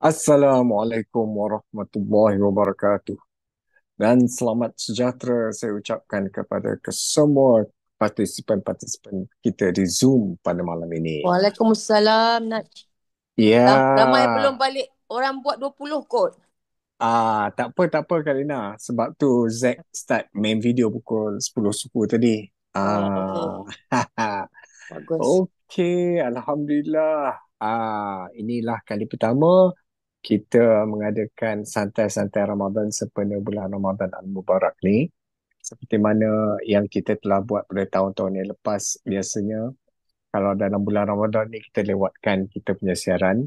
Assalamualaikum warahmatullahi wabarakatuh dan selamat sejahtera saya ucapkan kepada kesemua partisipan-partisipan kita di Zoom pada malam ini. Waalaikumsalam. Ramai Ya, belum balik. Orang buat 20 kot. tak apa Kak Lina. Sebab tu Zack start main video pukul 10 suku tadi. Ah, Oh, bagus. Okey, Alhamdulillah. Inilah kali pertama kita mengadakan santai-santai Ramadan sempena bulan Ramadan Al-Mubarak ni. Seperti mana yang kita telah buat pada tahun-tahun yang lepas. Biasanya kalau dalam bulan Ramadan ni kita lewatkan kita punya siaran.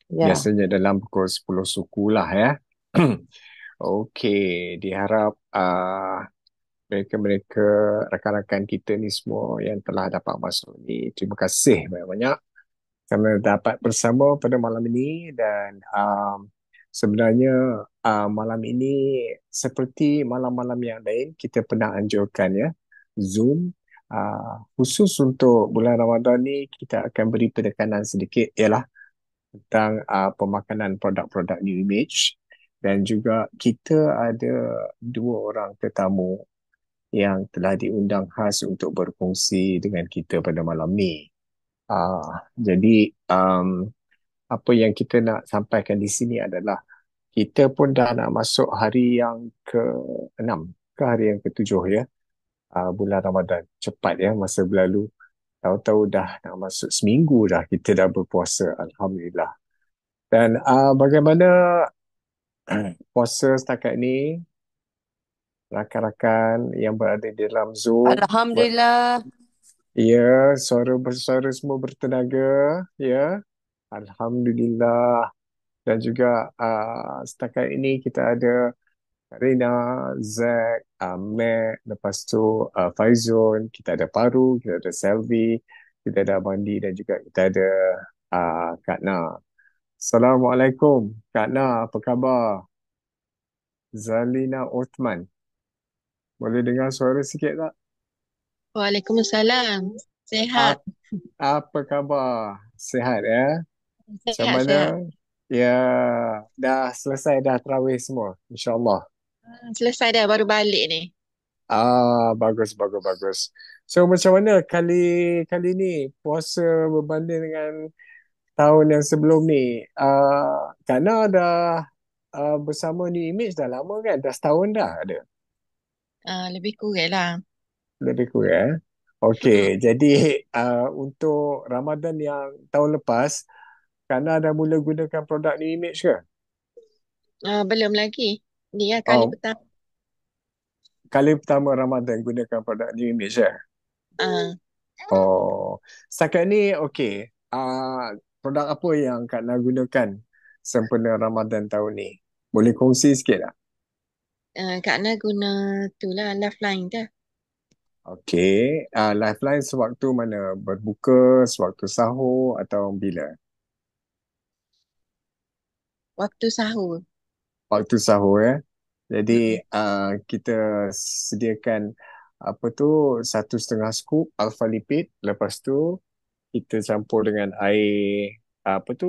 Ya. Biasanya dalam pukul 10 suku lah ya. Okey, diharap mereka-mereka rakan-rakan kita ni semua yang telah dapat masuk ni. Terima kasih banyak-banyak kerana dapat bersama pada malam ini dan sebenarnya malam ini seperti malam-malam yang lain kita pernah anjurkan ya Zoom khusus untuk bulan Ramadan ni kita akan beri penekanan sedikit ialah tentang pemakanan produk-produk New Image dan juga kita ada dua orang tetamu yang telah diundang khas untuk berkongsi dengan kita pada malam ni. Jadi apa yang kita nak sampaikan di sini adalah kita pun dah nak masuk hari yang ke-6 ke hari yang ke-7 ya. Bulan Ramadan cepat ya masa berlalu. Tahu-tahu dah nak masuk seminggu dah kita dah berpuasa, Alhamdulillah. Dan bagaimana puasa setakat ni rakan-rakan yang berada di dalam Zoom Alhamdulillah. ya, suara semua bertenaga ya. Alhamdulillah. Dan juga setakat ini kita ada Rina, Zack, Matt, lepas tu Faizul, kita ada Paru, kita ada Selvi, kita ada Abandi dan juga kita ada Kak Na. Assalamualaikum, Kak Na, apa khabar? Zalina Othman. Boleh dengar suara sikit tak? Waalaikumsalam. Sehat. Ap- Apa khabar? Sihat ya? Macam Sehat, mana? sehat. Ya, dah selesai dah tarawih semua. InsyaAllah. Selesai dah, baru balik ni. Bagus, bagus, bagus. So, macam mana kali ni puasa berbanding dengan tahun yang sebelum ni? Kerana dah bersama New Image dah lama kan? Dah setahun dah ada. Lebih kurang lah. Lebih kurang. Mm-mm. Okey, jadi untuk Ramadan yang tahun lepas, Kana dah mula gunakan produk New Image ke? Belum lagi. Ni ya kali Oh, pertama. kali pertama Ramadan gunakan produk New Image ya? Ah, Oh, setakat ni okey. Produk apa yang Kana gunakan sempena Ramadan tahun ni? Boleh kongsi sikit tak? Kak Na guna tu lah, Lifeline tu. Okey, Lifeline sewaktu mana? Berbuka, sewaktu sahur atau bila? Waktu sahur. Waktu sahur ya. Jadi Mm-mm. kita sediakan apa tu 1,5 skop alpha lipid. Lepas tu kita campur dengan air apa tu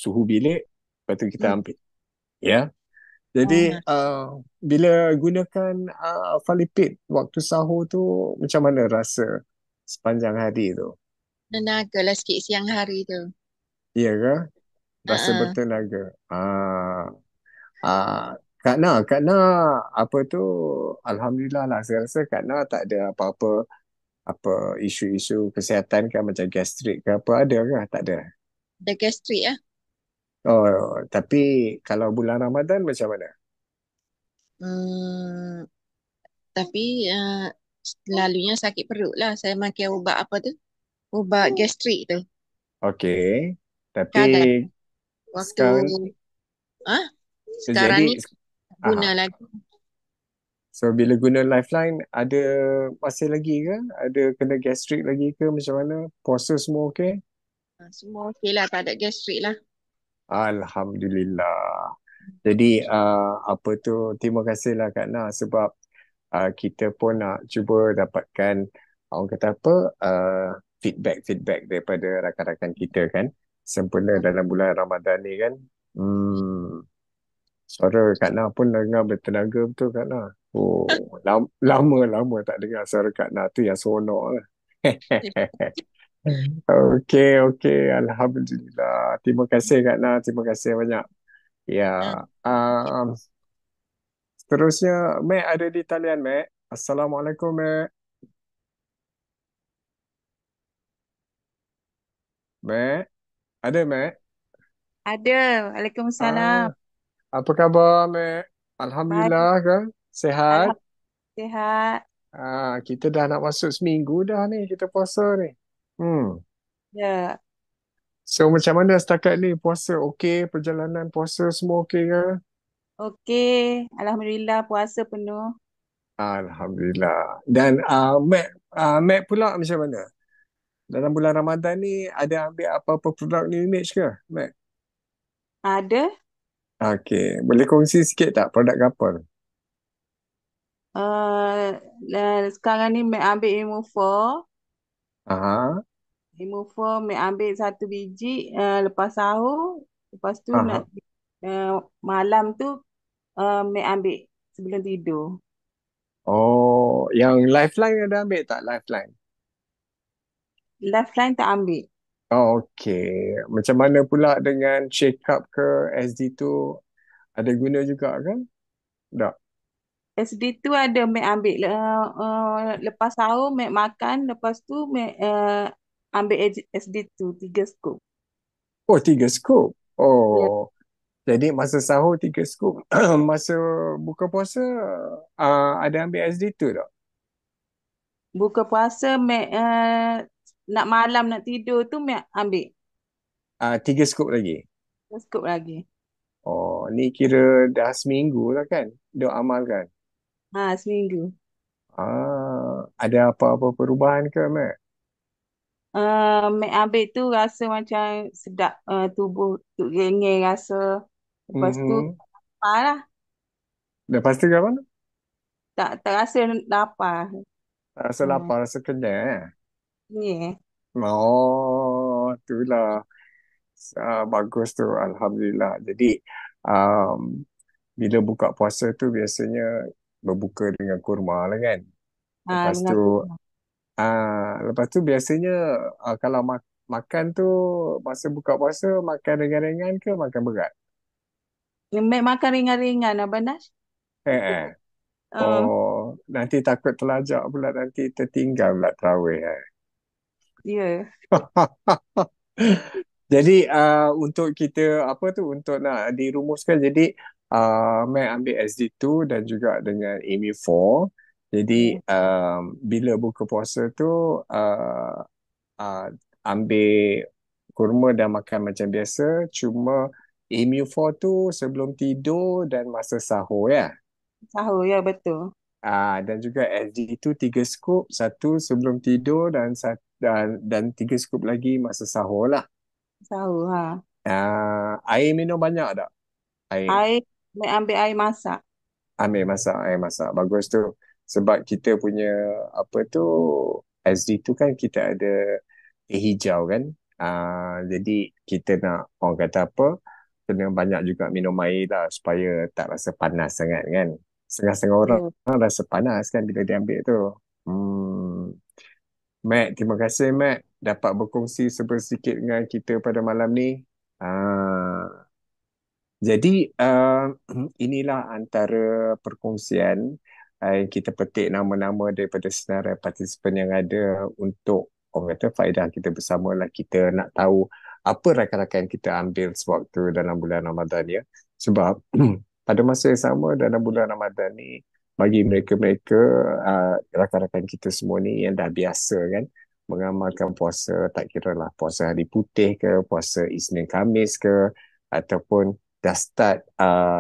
suhu bilik. Lepas tu kita Mm. ambil. Ya. Jadi Ha. bila gunakan alpha lipid waktu sahur tu macam mana rasa sepanjang hari tu? Tenaga lah sikit siang hari tu. Iya ke? Rasa Ah, bertenaga. Kak Na, apa tu, Alhamdulillah lah, saya rasa Kak Na tak ada apa-apa, apa isu-isu kesihatan kan macam gastrik ke apa ada ke? Tak ada. ada gastrik ah. Oh, tapi kalau bulan Ramadan macam mana? Hmm, tapi selalunya sakit perut lah. Saya makan ubat apa tu? Ubat gastrik tu. Okey. Tapi Kadang waktu sekarang, ah sekarang jadi, ni guna aha. lagi. So bila guna Lifeline, ada masih lagi ke? Ada kena gastrik lagi ke? Macam mana? Puasa semua okey? Semua okey lah, tak ada gastrik lah. Alhamdulillah. Jadi apa tu, terima kasihlah Kak Na sebab kita pun nak cuba dapatkan orang kata apa feedback daripada rakan-rakan kita kan sempena dalam bulan Ramadan ni kan. Hmm, suara Kak Na pun dengar bertenaga betul Kak Na. Oh, lama tak dengar suara Kak Na tu yang seronok lah. Okey, okey. Alhamdulillah. Terima kasih Kak Na. Terima kasih banyak. Ya, Ah, um, seterusnya, Mek ada di talian, Mek. Assalamualaikum, Mek. Mek, ada, Mek. Ada. Waalaikumsalam. Ah, apa khabar, Mek? Baik. Alhamdulillah, kan? Sehat? Alhamdulillah sihat. Kita dah nak masuk seminggu dah ni, kita puasa ni. Hmm. Ya. So, macam mana setakat ni puasa? Okey, perjalanan puasa semua okey ke? Okey. Alhamdulillah puasa penuh. Alhamdulillah. Dan Mek pula macam mana? Dalam bulan Ramadan ni ada ambil apa-apa produk New Image ke, Mek? Ada. Okey, boleh kongsi sikit tak produk apa? Sekarang ni Mek ambil Immufor. Aha, Immufor Mek ambil 1 biji lepas sahur. Lepas tu nak aha. malam tu Mek ambil sebelum tidur. Oh, yang Lifeline ada ambil tak Lifeline? Lifeline tak ambil. Oh, okey. Macam mana pula dengan check up ke SD tu ada guna juga kan? Tak. SD tu ada Mek ambil lepas sahur Mek makan. Lepas tu Mek ambil SD tu 3 skop. Oh, 3 skop. Ya. Oh, jadi masa sahur 3 skop. Masa buka puasa ada ambil SD tu tak? Buka puasa Mek nak malam nak tidur tu Mek ambil 3 skop lagi. 3 skop lagi. Oh, ni kira dah seminggu lah kan? Duk amalkan. Seminggu. Ada apa-apa perubahan ke, Mek? Mek ambil tu rasa macam sedap tubuh tu ringin rasa. Lepas tu Mm-mm. parah. Lepas tu ke mana? Tak rasa lapar. Tak rasa Hmm. lapar, rasa kenyang eh? Ni. Oh, itulah. Bagus tu, Alhamdulillah. Jadi, um, bila buka puasa tu biasanya berbuka dengan kurma lah kan. Lepas tu, Dengan kurma. lepas tu biasanya kalau makan tu masa buka puasa makan ringan-ringan ke makan berat? Mek makan ringan-ringan, Abang Nas. Eh, eh. Uh, Oh, nanti takut terlajak pula nanti tertinggal pula tarawih. ya. Jadi untuk kita apa tu untuk nak dirumuskan jadi Mac ambil SD2 dan juga dengan MU4. Jadi Ya. bila buka puasa tu uh, ambil kurma dan makan macam biasa cuma MU4 tu sebelum tidur dan masa sahur ya. Sahur, ya betul. Dan juga SD2 3 scoop, satu sebelum tidur dan 3 scoop lagi masa sahur lah. Sahur, ha. Air minum banyak tak? Air. Air, mek ambil air masak. Ambil masak, air masak. Bagus tu. Sebab kita punya, apa tu, SD tu kan kita ada teh hijau kan. Jadi kita nak, orang kata apa, kena banyak juga minum air lah supaya tak rasa panas sangat kan. Setengah-setengah orang Ya. rasa panas kan bila dia ambil tu. Mac, terima kasih Mac dapat berkongsi sedikit dengan kita pada malam ni. Ah, Jadi inilah antara perkongsian yang kita petik nama-nama daripada senarai partisipan yang ada untuk orang kata faedah kita bersama lah kita nak tahu apa rakan-rakan kita ambil sewaktu dalam bulan Ramadan ya. Sebab pada masa yang sama dalam bulan Ramadan ni bagi mereka-mereka rakan-rakan kita semua ni yang dah biasa kan mengamalkan puasa tak kira lah puasa hari putih ke puasa Isnin Khamis ke ataupun dah start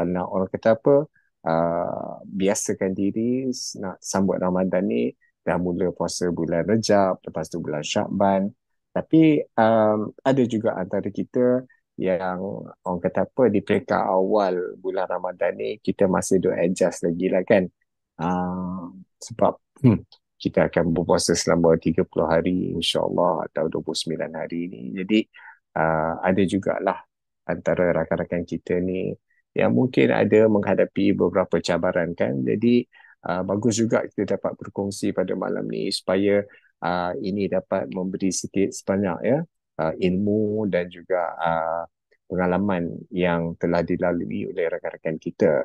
nak orang kata apa biasakan diri nak sambut Ramadan ni dah mula puasa bulan Rejab lepas tu bulan Syakban tapi ada juga antara kita yang orang kata apa di peringkat awal bulan Ramadan ni kita masih do adjust lagi lah kan. Sebab kita akan berpuasa selama 30 hari insyaAllah atau 29 hari ni jadi ada jugalah antara rakan-rakan kita ni yang mungkin ada menghadapi beberapa cabaran kan. Jadi bagus juga kita dapat berkongsi pada malam ni supaya ini dapat memberi sikit sebanyak ya ilmu dan juga pengalaman yang telah dilalui oleh rakan-rakan kita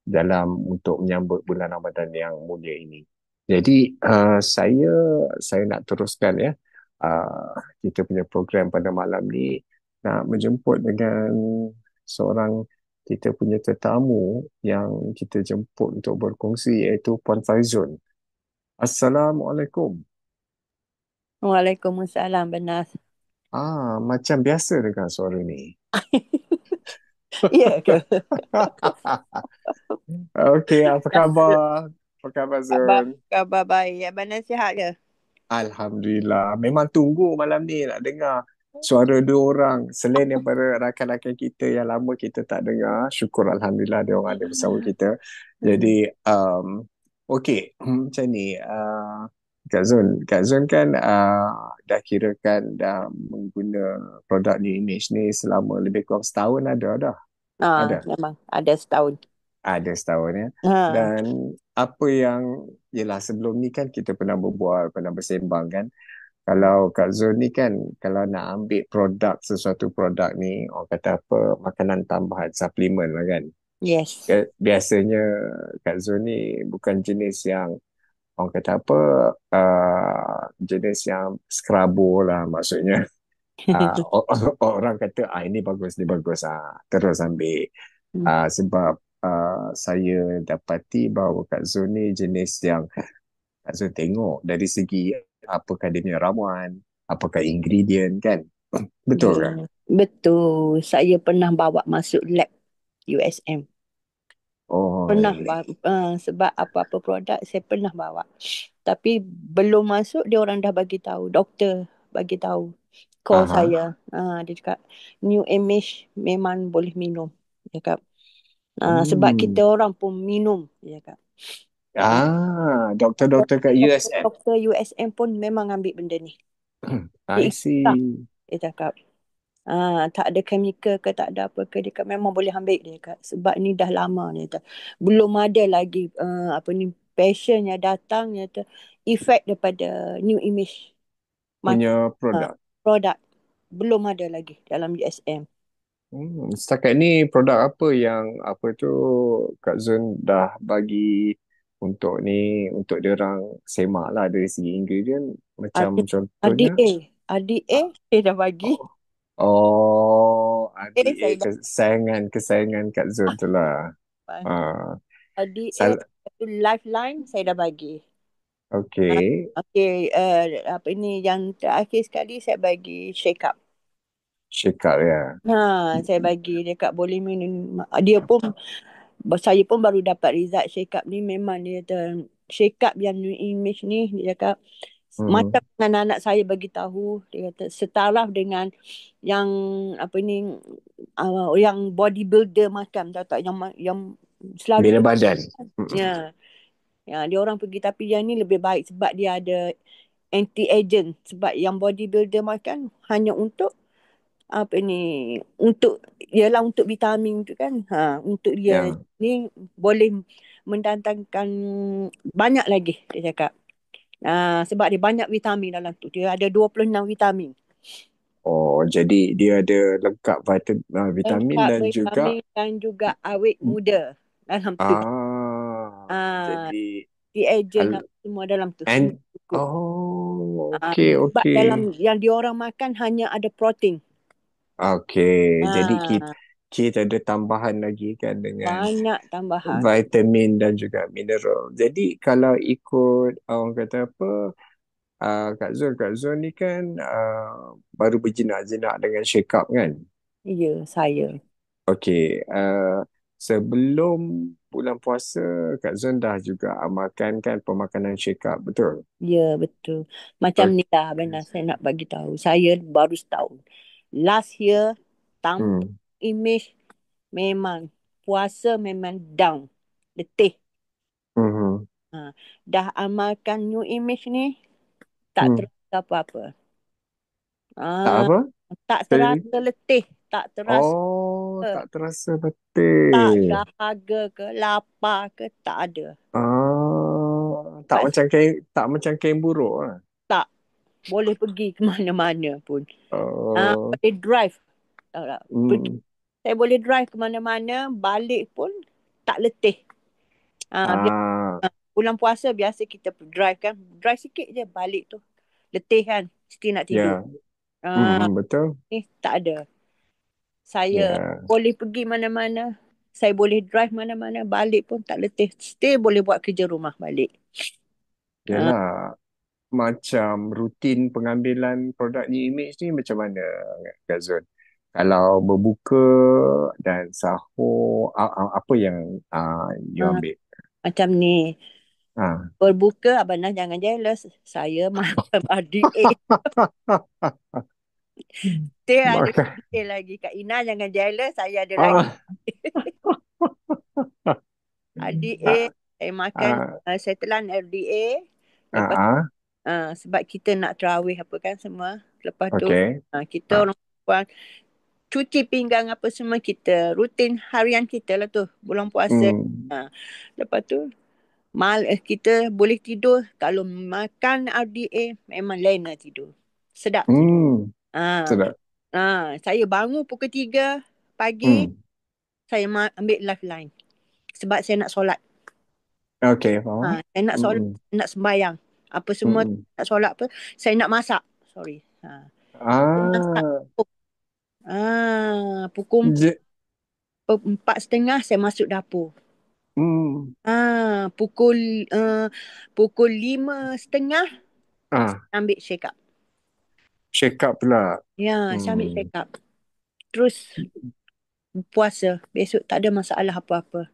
dalam untuk menyambut bulan Ramadan yang mulia ini. Jadi saya nak teruskan ya kita punya program pada malam ni nak menjemput dengan seorang kita punya tetamu yang kita jemput untuk berkongsi iaitu Puan Faizun. Assalamualaikum. Waalaikumsalam, benar. Macam biasa dengan suara ni. Ya ke? Okey, apa khabar? Apa khabar Khabar, Zun? khabar baik. Abang sihat ke? Alhamdulillah. Memang tunggu malam ni nak dengar suara dua orang. Selain daripada rakan-rakan kita yang lama kita tak dengar. Syukur Alhamdulillah dia orang ada bersama kita. Jadi, okey. Macam ni. Kak Zun kan dah kira kan dah mengguna produk New Image ni selama lebih kurang setahun ada dah. Ada. Memang ada setahun. Ada setahun ya. Ha. Dan apa yang, yelah sebelum ni kan kita pernah berbual, pernah bersembang kan. Kalau Kak Zul ni kan, kalau nak ambil produk, sesuatu produk ni, orang kata apa, makanan tambahan, suplemen lah kan. Yes. Biasanya Kak Zul ni bukan jenis yang, orang kata apa, jenis yang scrabo lah maksudnya. Orang kata, ini bagus, ni bagus, terus ambil. Sebab saya dapati bahawa Kak Zul ni jenis yang Kak Zul tengok dari segi apakah dia punya ramuan, apakah ingredient kan. Betul kan? Betul. Saya pernah bawa masuk lab USM. Oh, Pernah sebab apa-apa produk saya pernah bawa. Tapi belum masuk dia orang dah bagi tahu, doktor bagi tahu. Call aha. saya. Dia cakap New Image memang boleh minum. Dia cakap Sebab Hmm. kita orang pun minum, dia cakap. Doktor-doktor kat USM. Doktor USM pun memang ambil benda ni. Dia I ikhlas, see. dia cakap. Tak ada chemical ke, tak ada apa ke, dia kata memang boleh ambil, dia kata. Sebab ni dah lama, dia kata. Belum ada lagi passion yang datang, dia kata, efek daripada new image Punya uh, produk. produk. Belum ada lagi dalam USM. Setakat ni produk apa yang apa tu Kak Zun dah bagi untuk ni, untuk diorang semak lah dari segi ingredient, macam contohnya. RDA saya dah bagi. RDA Saya dah kesayangan Kak Zun tu lah. Ah, RDA sal- itu Lifeline saya dah bagi. okay. Okey, apa ini yang terakhir sekali saya bagi Shake Up. Shake up ya. Saya bagi dekat boleh minum. Dia pun, saya pun baru dapat result Shake Up ni. Memang dia kata Shake Up yang new image ni, dia cakap macam dengan anak saya bagi tahu, dia kata setaraf dengan yang apa ni, yang bodybuilder makan, tahu tak, yang selalu Bina badan. ya, dia orang pergi, tapi yang ni lebih baik sebab dia ada anti-agent. Sebab yang bodybuilder makan hanya untuk apa ni, untuk ialah untuk vitamin tu kan, untuk dia Ya. ni boleh mendatangkan banyak lagi, dia cakap. Sebab dia banyak vitamin dalam tu, dia ada 26 vitamin. Jadi dia ada lengkap vitamin Lengkap dan juga vitamin dan juga awet muda dalam tu. jadi Anti-agent al- semua dalam tu, and semua cukup. Sebab okay. dalam yang diorang makan hanya ada protein. Okay, jadi kita Ah, kita ada tambahan lagi kan dengan Banyak tambahan. vitamin dan juga mineral. Jadi kalau ikut orang kata apa, Kak Zul ni kan baru berjinak-jinak dengan Shake Up kan? Ya, saya. Okey, sebelum bulan puasa, Kak Zul dah juga amalkan kan pemakanan Shake Up, betul? Ya, betul. Macam Ok- ni lah benar saya nak bagi tahu. Saya baru setahun. Last year, tanpa Hmm. image, memang puasa memang down. Letih. Mhm. Dah amalkan new image ni, tak Hmm. terasa apa-apa. Tak Ah, apa? tak Sorry. terasa letih. Tak terasa, Tak terasa tak betul. dahaga ke, lapar ke, tak ada. Tak Kat macam kain buruk lah. tak boleh pergi ke mana-mana pun. Oh. Boleh drive. Tahu tak? Hmm. Saya boleh drive ke mana-mana, balik pun tak letih. Ah, Bulan puasa biasa kita drive kan, drive sikit je balik tu. Letih kan, mesti nak tidur. ya. Betul. Tak ada. Saya Ya. boleh pergi mana-mana, saya boleh drive mana-mana, balik pun tak letih. Still boleh buat kerja rumah balik. Ah, Yalah, macam rutin pengambilan produk New Image ni macam mana, Kak Zul? Kalau berbuka dan sahur, apa yang you ah, ambil? Macam ni. Ah. Berbuka, Abang Nas jangan jealous. Saya makan RDA. Still ada Makan. RDA lagi. Kak Ina jangan jealous. Saya ada lagi. Ah. RDA. Ah. Saya makan, Ah. saya telan RDA. Ah. Lepas Ah. sebab kita nak terawih apa kan semua. Lepas tu Okay. kita orang perempuan cuci pinggang apa semua, kita rutin harian kita lah tu. Bulan puasa. Hmm. Lepas tu kita boleh tidur. Kalau makan RDA memang lain lah tidur. Sedap tidur. Hmm. Ah, Sedap. Saya bangun pukul 3 pagi, Hmm. saya ambil lifeline. Sebab saya nak solat. Okay, faham. Saya nak solat, Hmm. nak sembahyang. Apa semua Hmm. nak solat apa. Saya nak masak. Sorry. Saya masak. Ah. Pukul Je. 4:30 saya masuk dapur. Hmm. Pukul 5:30 Ah. ambil shake up. Shake up pula. Saya ambil Hmm. shake up. Terus puasa. Besok tak ada masalah apa-apa.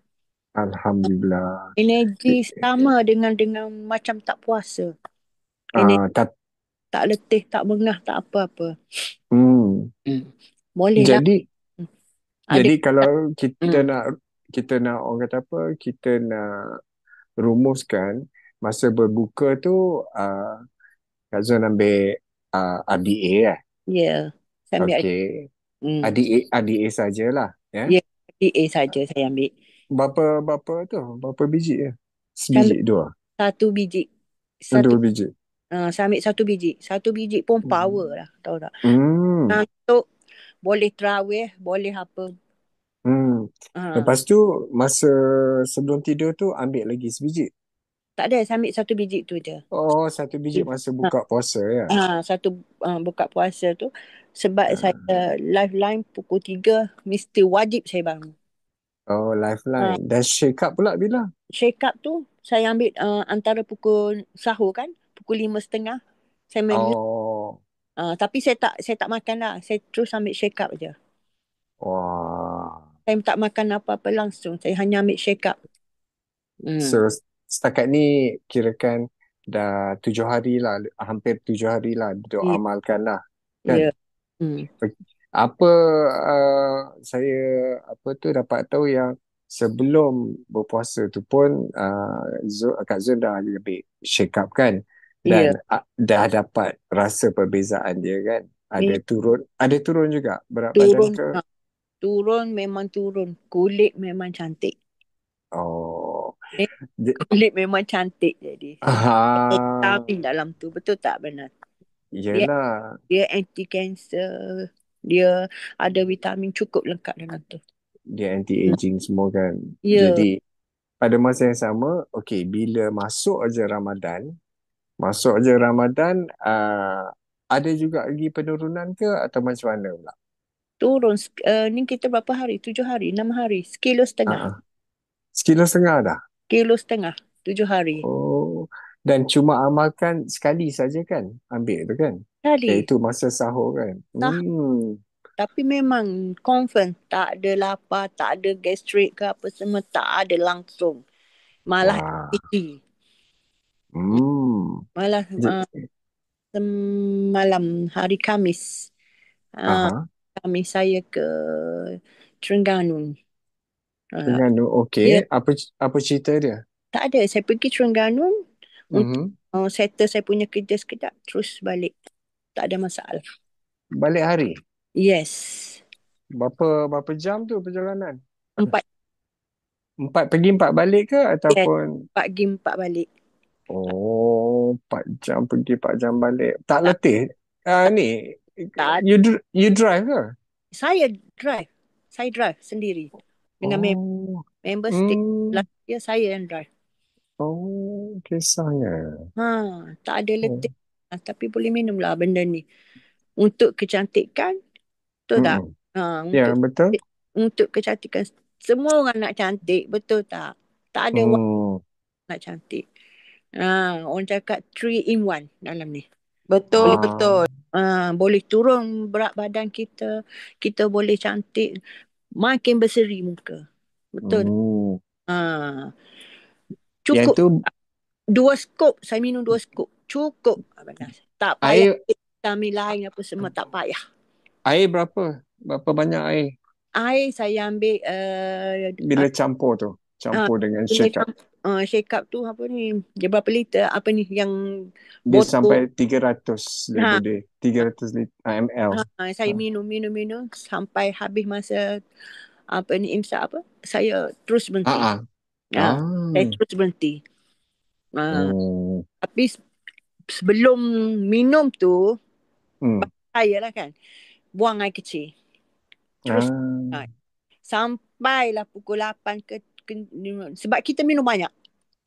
Alhamdulillah. Energi sama dengan macam tak puasa. Energi Tak. tak letih, tak bengah, tak apa-apa. Hmm. Boleh lah. Jadi Ada kalau kita hmm. nak kita nak orang kata apa, kita nak rumuskan masa berbuka tu Kak Zon ambil RDA lah. Ya. Saya ambil Okey. hmm. RDA sajalah ya. Ya, DA saja saya ambil. Berapa biji ya? Saya Sebiji, ambil dua. 1 biji. Dua 1 biji. saya ambil 1 biji. 1 biji pun power lah, tahu tak? Hmm. Untuk boleh terawih, boleh apa. Lepas tu masa sebelum tidur tu ambil lagi sebiji. Tak ada, saya ambil 1 biji tu je. Oh, 1 biji masa buka puasa ya. Satu buka puasa tu sebab saya lifeline pukul 3 mesti wajib saya bangun. Oh, lifeline. Dan shake up pula bila? Shake up tu saya ambil antara pukul sahur kan, pukul 5:30 saya main. Tapi saya tak makan lah. Saya terus ambil shake up je. Wah. Saya tak makan apa-apa langsung. Saya hanya ambil shake up. So setakat ni kirakan dah 7 hari lah, hampir 7 hari lah duduk amalkan lah kan. Apa saya dapat tahu yang sebelum berpuasa tu pun Kak Zul dah lebih shake up kan, dan dah dapat rasa perbezaan dia kan. Ada turun juga berat badan ke? Turun, memang turun. Kulit memang cantik. Kulit memang cantik jadi. Vitamin dalam tu, betul tak benar? Yelah. Dia anti cancer. Dia ada vitamin cukup lengkap dalam tu. Dia anti-aging semua kan. Jadi pada masa yang sama, okey, bila masuk aja Ramadan, ada juga lagi penurunan ke atau macam mana pula? Turun. Ni kita berapa hari? 7 hari, 6 hari. 1,5 kilo. 1,5 kilo dah? 1,5 kilo, 7 hari. Oh, dan cuma amalkan sekali saja kan? Ambil tu kan? Sekali. Itu masa sahur kan? Tapi memang confirm tak ada lapar, tak ada gastrik ke apa semua, tak ada langsung. Malah tinggi. Malah semalam hari Khamis. Khamis saya ke Terengganu. Terengganu, okey. Apa cerita dia? Tak ada, saya pergi Terengganu untuk settle saya punya kerja sekejap, terus balik. Tak ada masalah. Balik hari? Yes. Berapa jam tu perjalanan? 4 pergi 4 balik ke ataupun? 4 pergi 4 balik. Oh, 4 jam pergi 4 jam balik. Tak letih? Ni you drive ke? Saya drive sendiri dengan member stay. Saya yang drive. Oh, kisahnya. Tak ada letih. Tapi boleh minum lah benda ni. Untuk kecantikan, betul tak? Ya, betul. Untuk kecantikan, semua orang nak cantik, betul tak? Tak ada orang nak cantik. Orang cakap 3 in 1 dalam ni. Betul. Boleh turun berat badan kita. Kita boleh cantik. Makin berseri muka. Betul. Cukup. Yang tu 2 skop. Saya minum 2 skop. Cukup. Tak payah vitamin lain apa semua. Tak payah. Air berapa? Berapa banyak air? Air saya ambil bila campur tu? Campur dengan shake up. Shake up tu apa ni? Dia berapa liter? Apa ni yang dia sampai 300 dia. 300 ml. Saya minum sampai habis masa apa ni imsak apa? Saya terus berhenti. Saya terus berhenti. Tapi sebelum minum tu saya lah kan buang air kecil. Terus sampailah pukul 8 ke sebab kita minum banyak.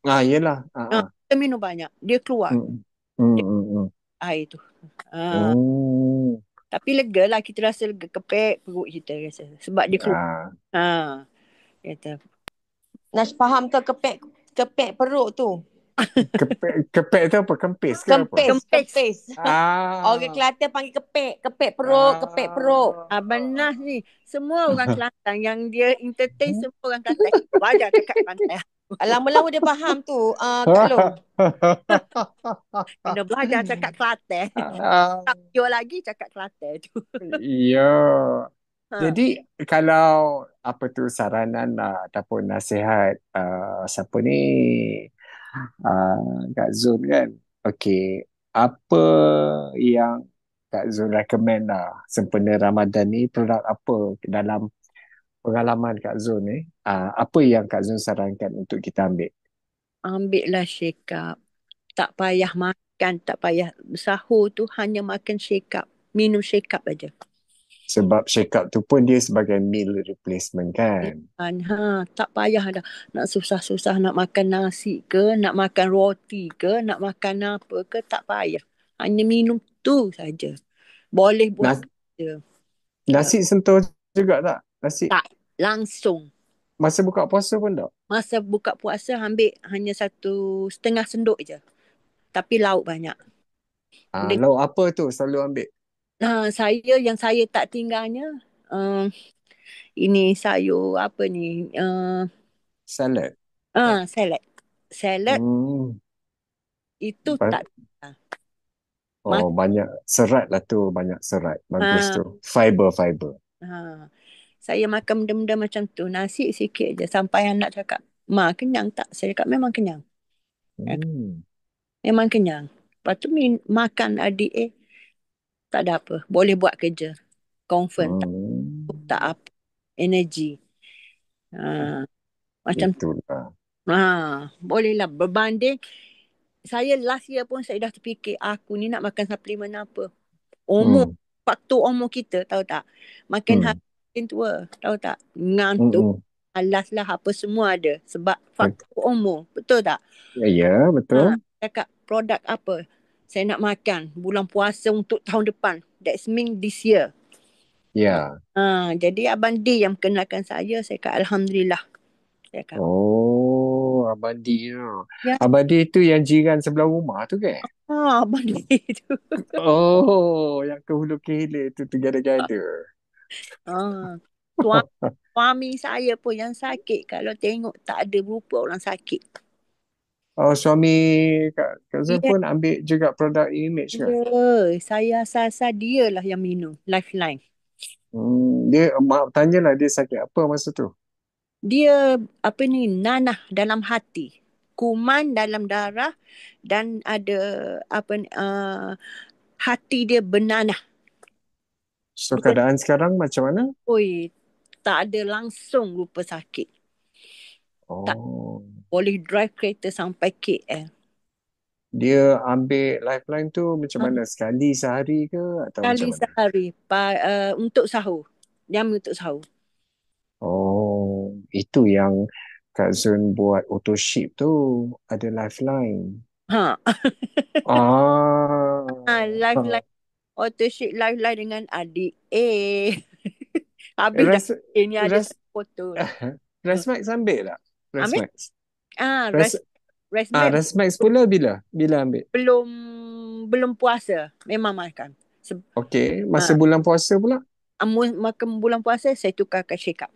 Yelah. Kita minum banyak. Dia keluar. Air tu. Tapi lega lah. Kita rasa lega. Kepek perut kita rasa. Sebab dia keluar. Kata. Nas faham ke kepek perut tu? Kepek tu apa? Kempis ke apa? Kempis. Orang Kelantan panggil kepek perut, kepek perut. Benar ni. Semua orang Kelantan yang dia entertain semua orang Kelantan. Belajar cakap Kelantan. Lama-lama dia faham tu. Kak Long. Kena belajar cakap Kelantan. Tak jual lagi cakap Kelantan tu. Ya. Ha. Jadi kalau apa tu saranan lah, ataupun nasihat siapa ni Kak Zul kan. Okey, apa yang Kak Zul recommend lah sempena Ramadan ni, produk apa dalam pengalaman Kak Zul ni, apa yang Kak Zul sarankan untuk kita ambil? Ambillah shake up. Tak payah makan, tak payah sahur tu hanya makan shake up. Minum shake up aja. Sebab shake up tu pun dia sebagai meal replacement kan. Tak payah dah. Nak susah-susah nak makan nasi ke, nak makan roti ke, nak makan apa ke, tak payah. Hanya minum tu saja. Boleh buat Nas- kerja. Nasi sentuh juga tak? Nasi Tak, langsung. masa buka puasa pun tak? Masa buka puasa ambil hanya 1,5 sendok je. Tapi lauk banyak. Lauk apa tu selalu ambil? Yang saya tak tinggalnya, uh, ini sayur apa ni? Salad. Salad. Salad Hmm. itu Ba- tak tinggal. Mas- banyak serat lah tu, banyak serat. Bagus ha, tu. Fiber. ha. Saya makan benda-benda macam tu. Nasi sikit je. Sampai anak cakap, Ma, kenyang tak? Saya cakap, memang kenyang. Hmm. Memang kenyang. Lepas tu makan adik, tak ada apa. Boleh buat kerja. Confirm. Tak Hmm. apa. Energi. Ha, macam tu. Itulah. Bolehlah berbanding. Saya last year pun saya dah terfikir, aku ni nak makan suplemen apa. Umur, Hmm. faktor umur kita, tahu tak? Makin Hmm. hari makin tua, tahu tak? Ngantuk, Hmm. malas lah, apa semua ada. Sebab faktor umur, betul tak? Ya, betul. Cakap produk apa saya nak makan bulan puasa untuk tahun depan. That's mean this year. Ya. Jadi Abang D yang kenalkan saya kata Alhamdulillah. Saya kata, Abadi ya. ya, Abadi itu yang jiran sebelah rumah tu ke? Abang D tu. Yang ke Hulu ke Hilir tu together. Suami, suami saya pun yang sakit. Kalau tengok tak ada rupa orang sakit. Suami Kak Zul Ya, pun ambil juga produk image ke? saya asal-asal dia lah yang minum. Lifeline. Dia, mak tanyalah dia sakit apa masa tu? Dia nanah dalam hati. Kuman dalam darah dan ada hati dia bernanah. So Bukan, keadaan sekarang macam mana? tak ada langsung rupa sakit. Tak boleh drive kereta sampai KL. Dia ambil lifeline tu macam mana? Sekali sehari ke atau macam Kali mana? sehari untuk sahur. Dia ambil untuk sahur. Itu yang Kak Zun buat auto ship tu ada lifeline. Ha. Lifeline. Auto ship lifeline dengan adik. Habis dah. Res, Ini ada res, satu foto. Resmax ambil tak? Ambil? Resmax. Rest map Resmax pula bila? Bila ambil? belum puasa. Memang makan. Okey, masa bulan puasa pula? Makan bulan puasa, saya tukarkan shake up.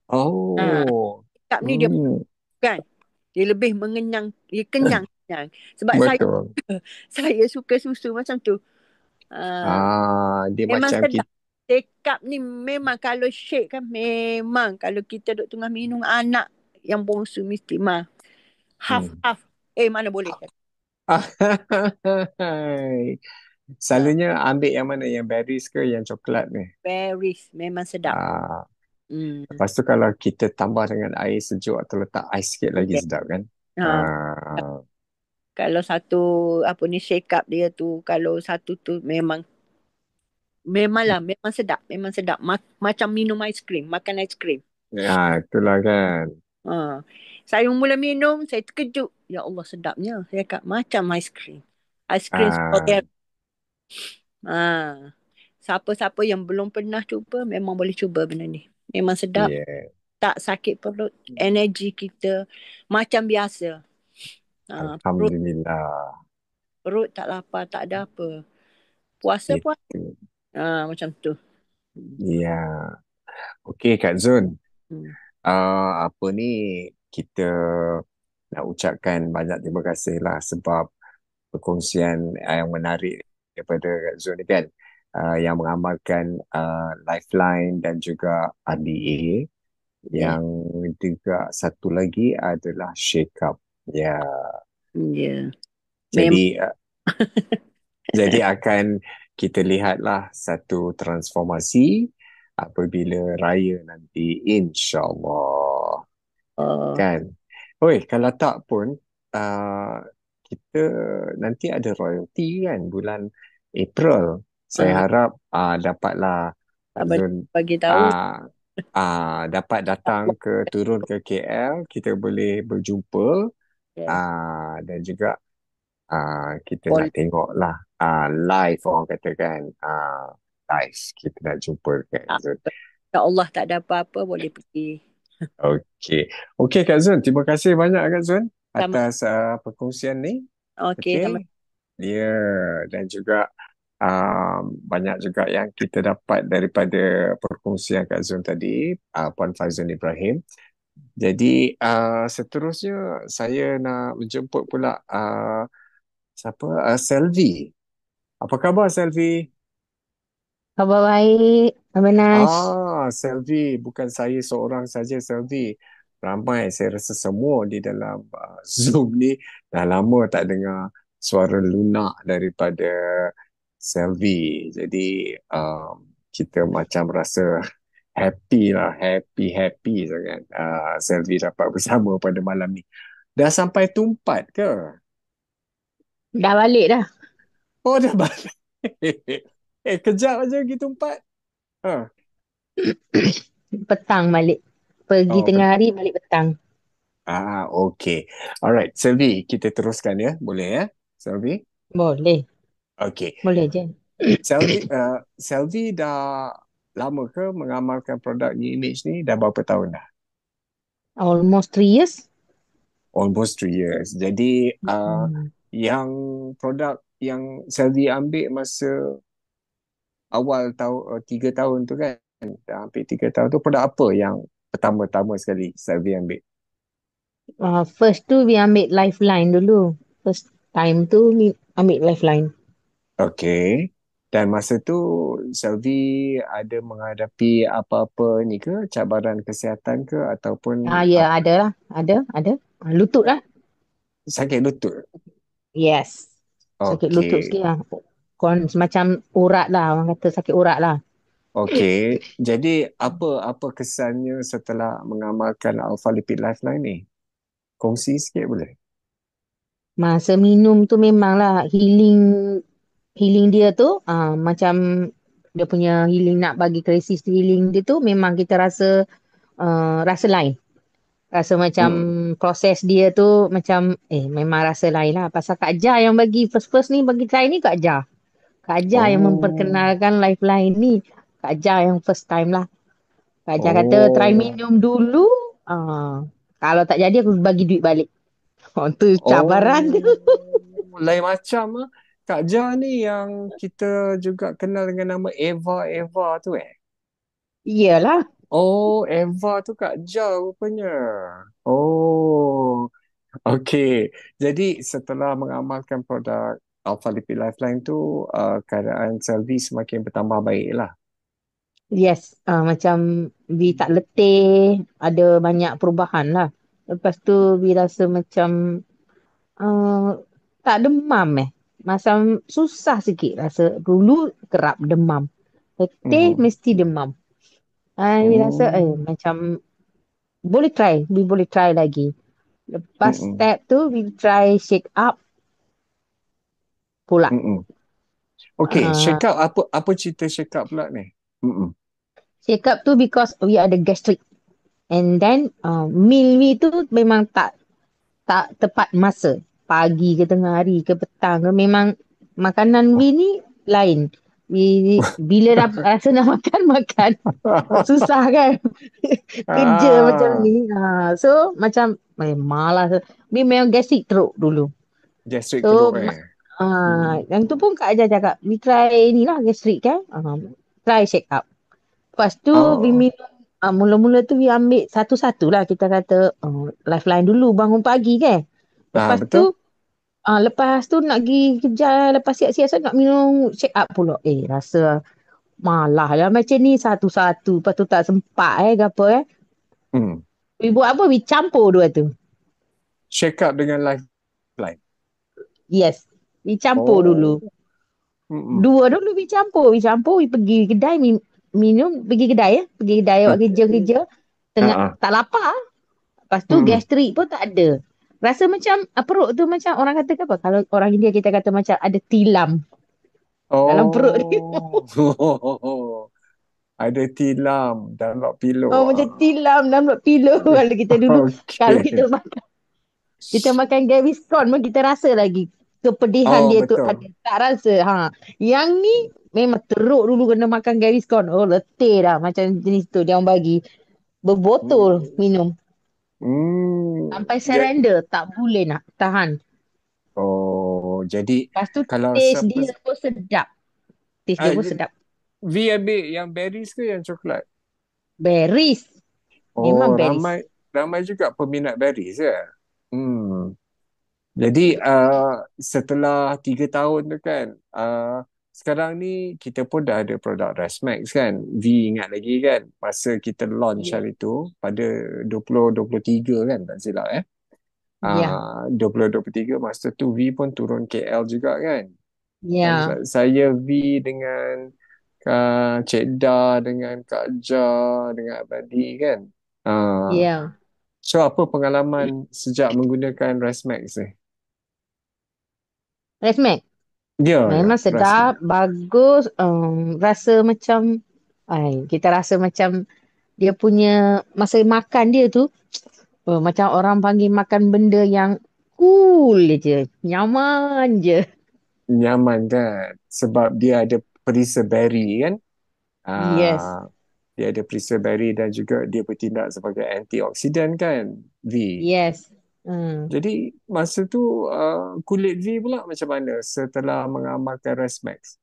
Shake up ni dia bukan. Dia lebih mengenyang. Dia kenyang. Sebab Betul. saya suka susu macam tu. Dia Memang macam sedap. Shake up ni memang kalau shake kan, memang kalau kita duduk tengah minum, anak yang bongsu mesti half. Mana boleh. Selalunya ambil yang mana? Yang berries ke yang coklat ni? Berries. Memang sedap. Lepas tu kalau kita tambah dengan air sejuk atau letak ais sikit lagi sedap kan? Kalau satu shake up dia tu, kalau satu tu memanglah memang sedap macam minum aiskrim, makan aiskrim. Itulah kan. Saya mula minum, saya terkejut, ya Allah sedapnya. Saya kata macam aiskrim strawberry. Siapa-siapa yang belum pernah cuba memang boleh cuba benda ni. Memang sedap. Tak sakit perut, energi kita macam biasa. Alhamdulillah. Perut tak lapar, tak ada apa. Puasa macam tu. Ya. Okey Kak Zun. Apa ni, kita nak ucapkan banyak terima kasih lah sebab perkongsian yang menarik daripada Kak Zun ni kan. yang mengamalkan Lifeline dan juga RDA. Okay. Yang juga satu lagi adalah Shake Up. Ya, Ya. Memang. jadi jadi akan kita lihatlah satu transformasi apabila raya nanti, insya-Allah. Kan? Oi, kalau tak pun uh, kita nanti ada royalty kan bulan April. Saya harap dapatlah Tak Zul bagi tahu. uh, dapat datang turun ke KL, kita boleh berjumpa Yes. dan juga kita nak Boleh. tengok lah live, orang katakan live kita nak jumpa kan Zul. Kalau Allah tak ada apa-apa, boleh pergi. Okey. Okey Kak Zul, terima kasih banyak Kak Zul Sama. atas perkongsian ni. Okey, sama. Okey. Ya, dan juga banyak juga yang kita dapat daripada perkongsian Kak Zul tadi, Puan Faizul Ibrahim. Jadi seterusnya saya nak menjemput pula siapa? Selvi. Apa khabar Selvi? Khabar baik, Abang Nas. Selvi, bukan saya seorang saja Selvi. Ramai, saya rasa semua di dalam Zoom ni dah lama tak dengar suara lunak daripada Selvi. Jadi kita macam rasa happy lah, happy sangat. Selvi dapat bersama pada malam ni. Dah sampai Tumpat ke? Dah balik dah. Oh, dah balik. Kejap aja pergi Tumpat. Petang balik. Pergi Oh, tengah hari, balik petang. okay. Alright, Selvi, kita teruskan ya. Boleh ya, Selvi? Boleh. Okay. Boleh je. Selvi dah lama ke mengamalkan produk New Image ni? Dah berapa tahun dah? Almost 3 years. Almost 3 years. Jadi, yang produk yang Selvi ambil masa awal 3 tahun tu kan? Dah hampir 3 tahun tu, produk apa yang pertama-tama sekali Selvi ambil? First tu, we ambil Lifeline dulu. First time tu, we ambil Lifeline. Okay. Dan masa tu Selvi ada menghadapi apa-apa ni ke, cabaran kesihatan ke ataupun Ya, ada lah. Ada. Lutut lah. sakit lutut? Yes. Sakit lutut Okay. sikit lah. Semacam urat lah. Orang kata sakit urat lah. Okay. Jadi apa kesannya setelah mengamalkan Alpha Lipid Lifeline ni? Kongsi sikit boleh? Masa minum tu memanglah healing dia tu macam dia punya healing, nak bagi krisis healing dia tu memang kita rasa lain. Rasa macam proses dia tu macam memang rasa lain lah. Pasal Kak Jah yang bagi first ni, bagi try ni Kak Jah. Kak Jah yang memperkenalkan Lifeline ni. Kak Jah yang first time lah. Kak Jah kata try minum dulu. Kalau tak jadi aku bagi duit balik. Tu cabaran tu. Lain macam lah. Kak Jah ni yang kita juga kenal dengan nama Eva tu Iyalah. Oh, Eva tu Kak Jah rupanya. Oh, okey. Jadi setelah mengamalkan produk Alpha Lipid Lifeline tu, keadaan Selvi semakin bertambah baik lah. Yes, macam we tak letih, ada banyak perubahan lah. Lepas tu we rasa macam tak demam Macam susah sikit rasa. Dulu kerap demam. Letih mesti demam. We rasa macam we boleh try lagi. Lepas step tu we try shake up pula. Okey, shake up apa cerita shake up pula ni? Shake up tu because we ada gastric. And then meal we tu memang tak tepat masa. Pagi ke tengah hari ke petang ke, memang makanan we ni lain. Bila dah rasa nak makan. Susah kan? Kerja macam ni. So macam malas. We memang gastric teruk dulu. Gastric So teruk yang tu pun Kak Ajar cakap, we try ni lah gastric kan. Try shake up. Lepas tu we minum. Mula-mula tu we ambil satu-satu lah. Kita kata Lifeline dulu bangun pagi kan. Lepas tu Lepas tu nak pergi kejar, lepas siap-siap saya nak minum check up pula. Rasa malah lah macam ni satu-satu. Lepas tu tak sempat ke apa eh. Hmm. We buat apa? We campur dua tu. Check up dengan lifeline. Yes. We campur Oh. dulu. Mm-mm. Dua dulu we campur. We pergi kedai minum. Pergi kedai ya. Pergi kedai awak kerja-kerja. Ah. Tak lapar. Lepas tu Mm-mm. gastrik pun tak ada. Rasa macam perut tu macam orang kata apa? Kalau orang India kita kata macam ada tilam dalam perut dia. Oh. Ada tilam dalam Oh, pillow. macam tilam dalam pillow kalau kita dulu. Kalau Okay. kita makan Gaviscon pun kita rasa lagi kepedihan dia tu ada. Betul. Tak rasa. Yang ni memang teruk dulu kena makan Gaviscon. Oh, letih dah. Macam jenis tu dia orang bagi. Berbotol minum. Sampai Ja- surrender. Tak boleh nak tahan. Oh, jadi Lepas tu kalau taste siapa dia pun sedap. Taste dia pun sedap. V ambil yang berries ke yang coklat? Berries. Memang Oh, berries. ramai juga peminat berries ya. Jadi setelah 3 tahun tu kan, sekarang ni kita pun dah ada produk Resmax kan. V ingat lagi kan masa kita launch hari tu pada 2023 kan, tak silap Ya. 2023 masa tu V pun turun KL juga kan. Ya. Saya V dengan Cik Da, dengan Kak Ja, dengan Abadi kan. Ya. So apa pengalaman sejak menggunakan Resmax ni? Resmax. Ya, Memang sedap, Resmax. bagus. Rasa macam, kita rasa macam dia punya masa makan dia tu, macam orang panggil makan benda yang cool je, nyaman je. Nyaman kan? Sebab dia ada perisa berry kan? Yes, Dia ada perisa berry dan juga dia bertindak sebagai antioksidan kan? V. yes. Hmm. Jadi masa tu kulit V pula macam mana setelah mengamalkan Resmax?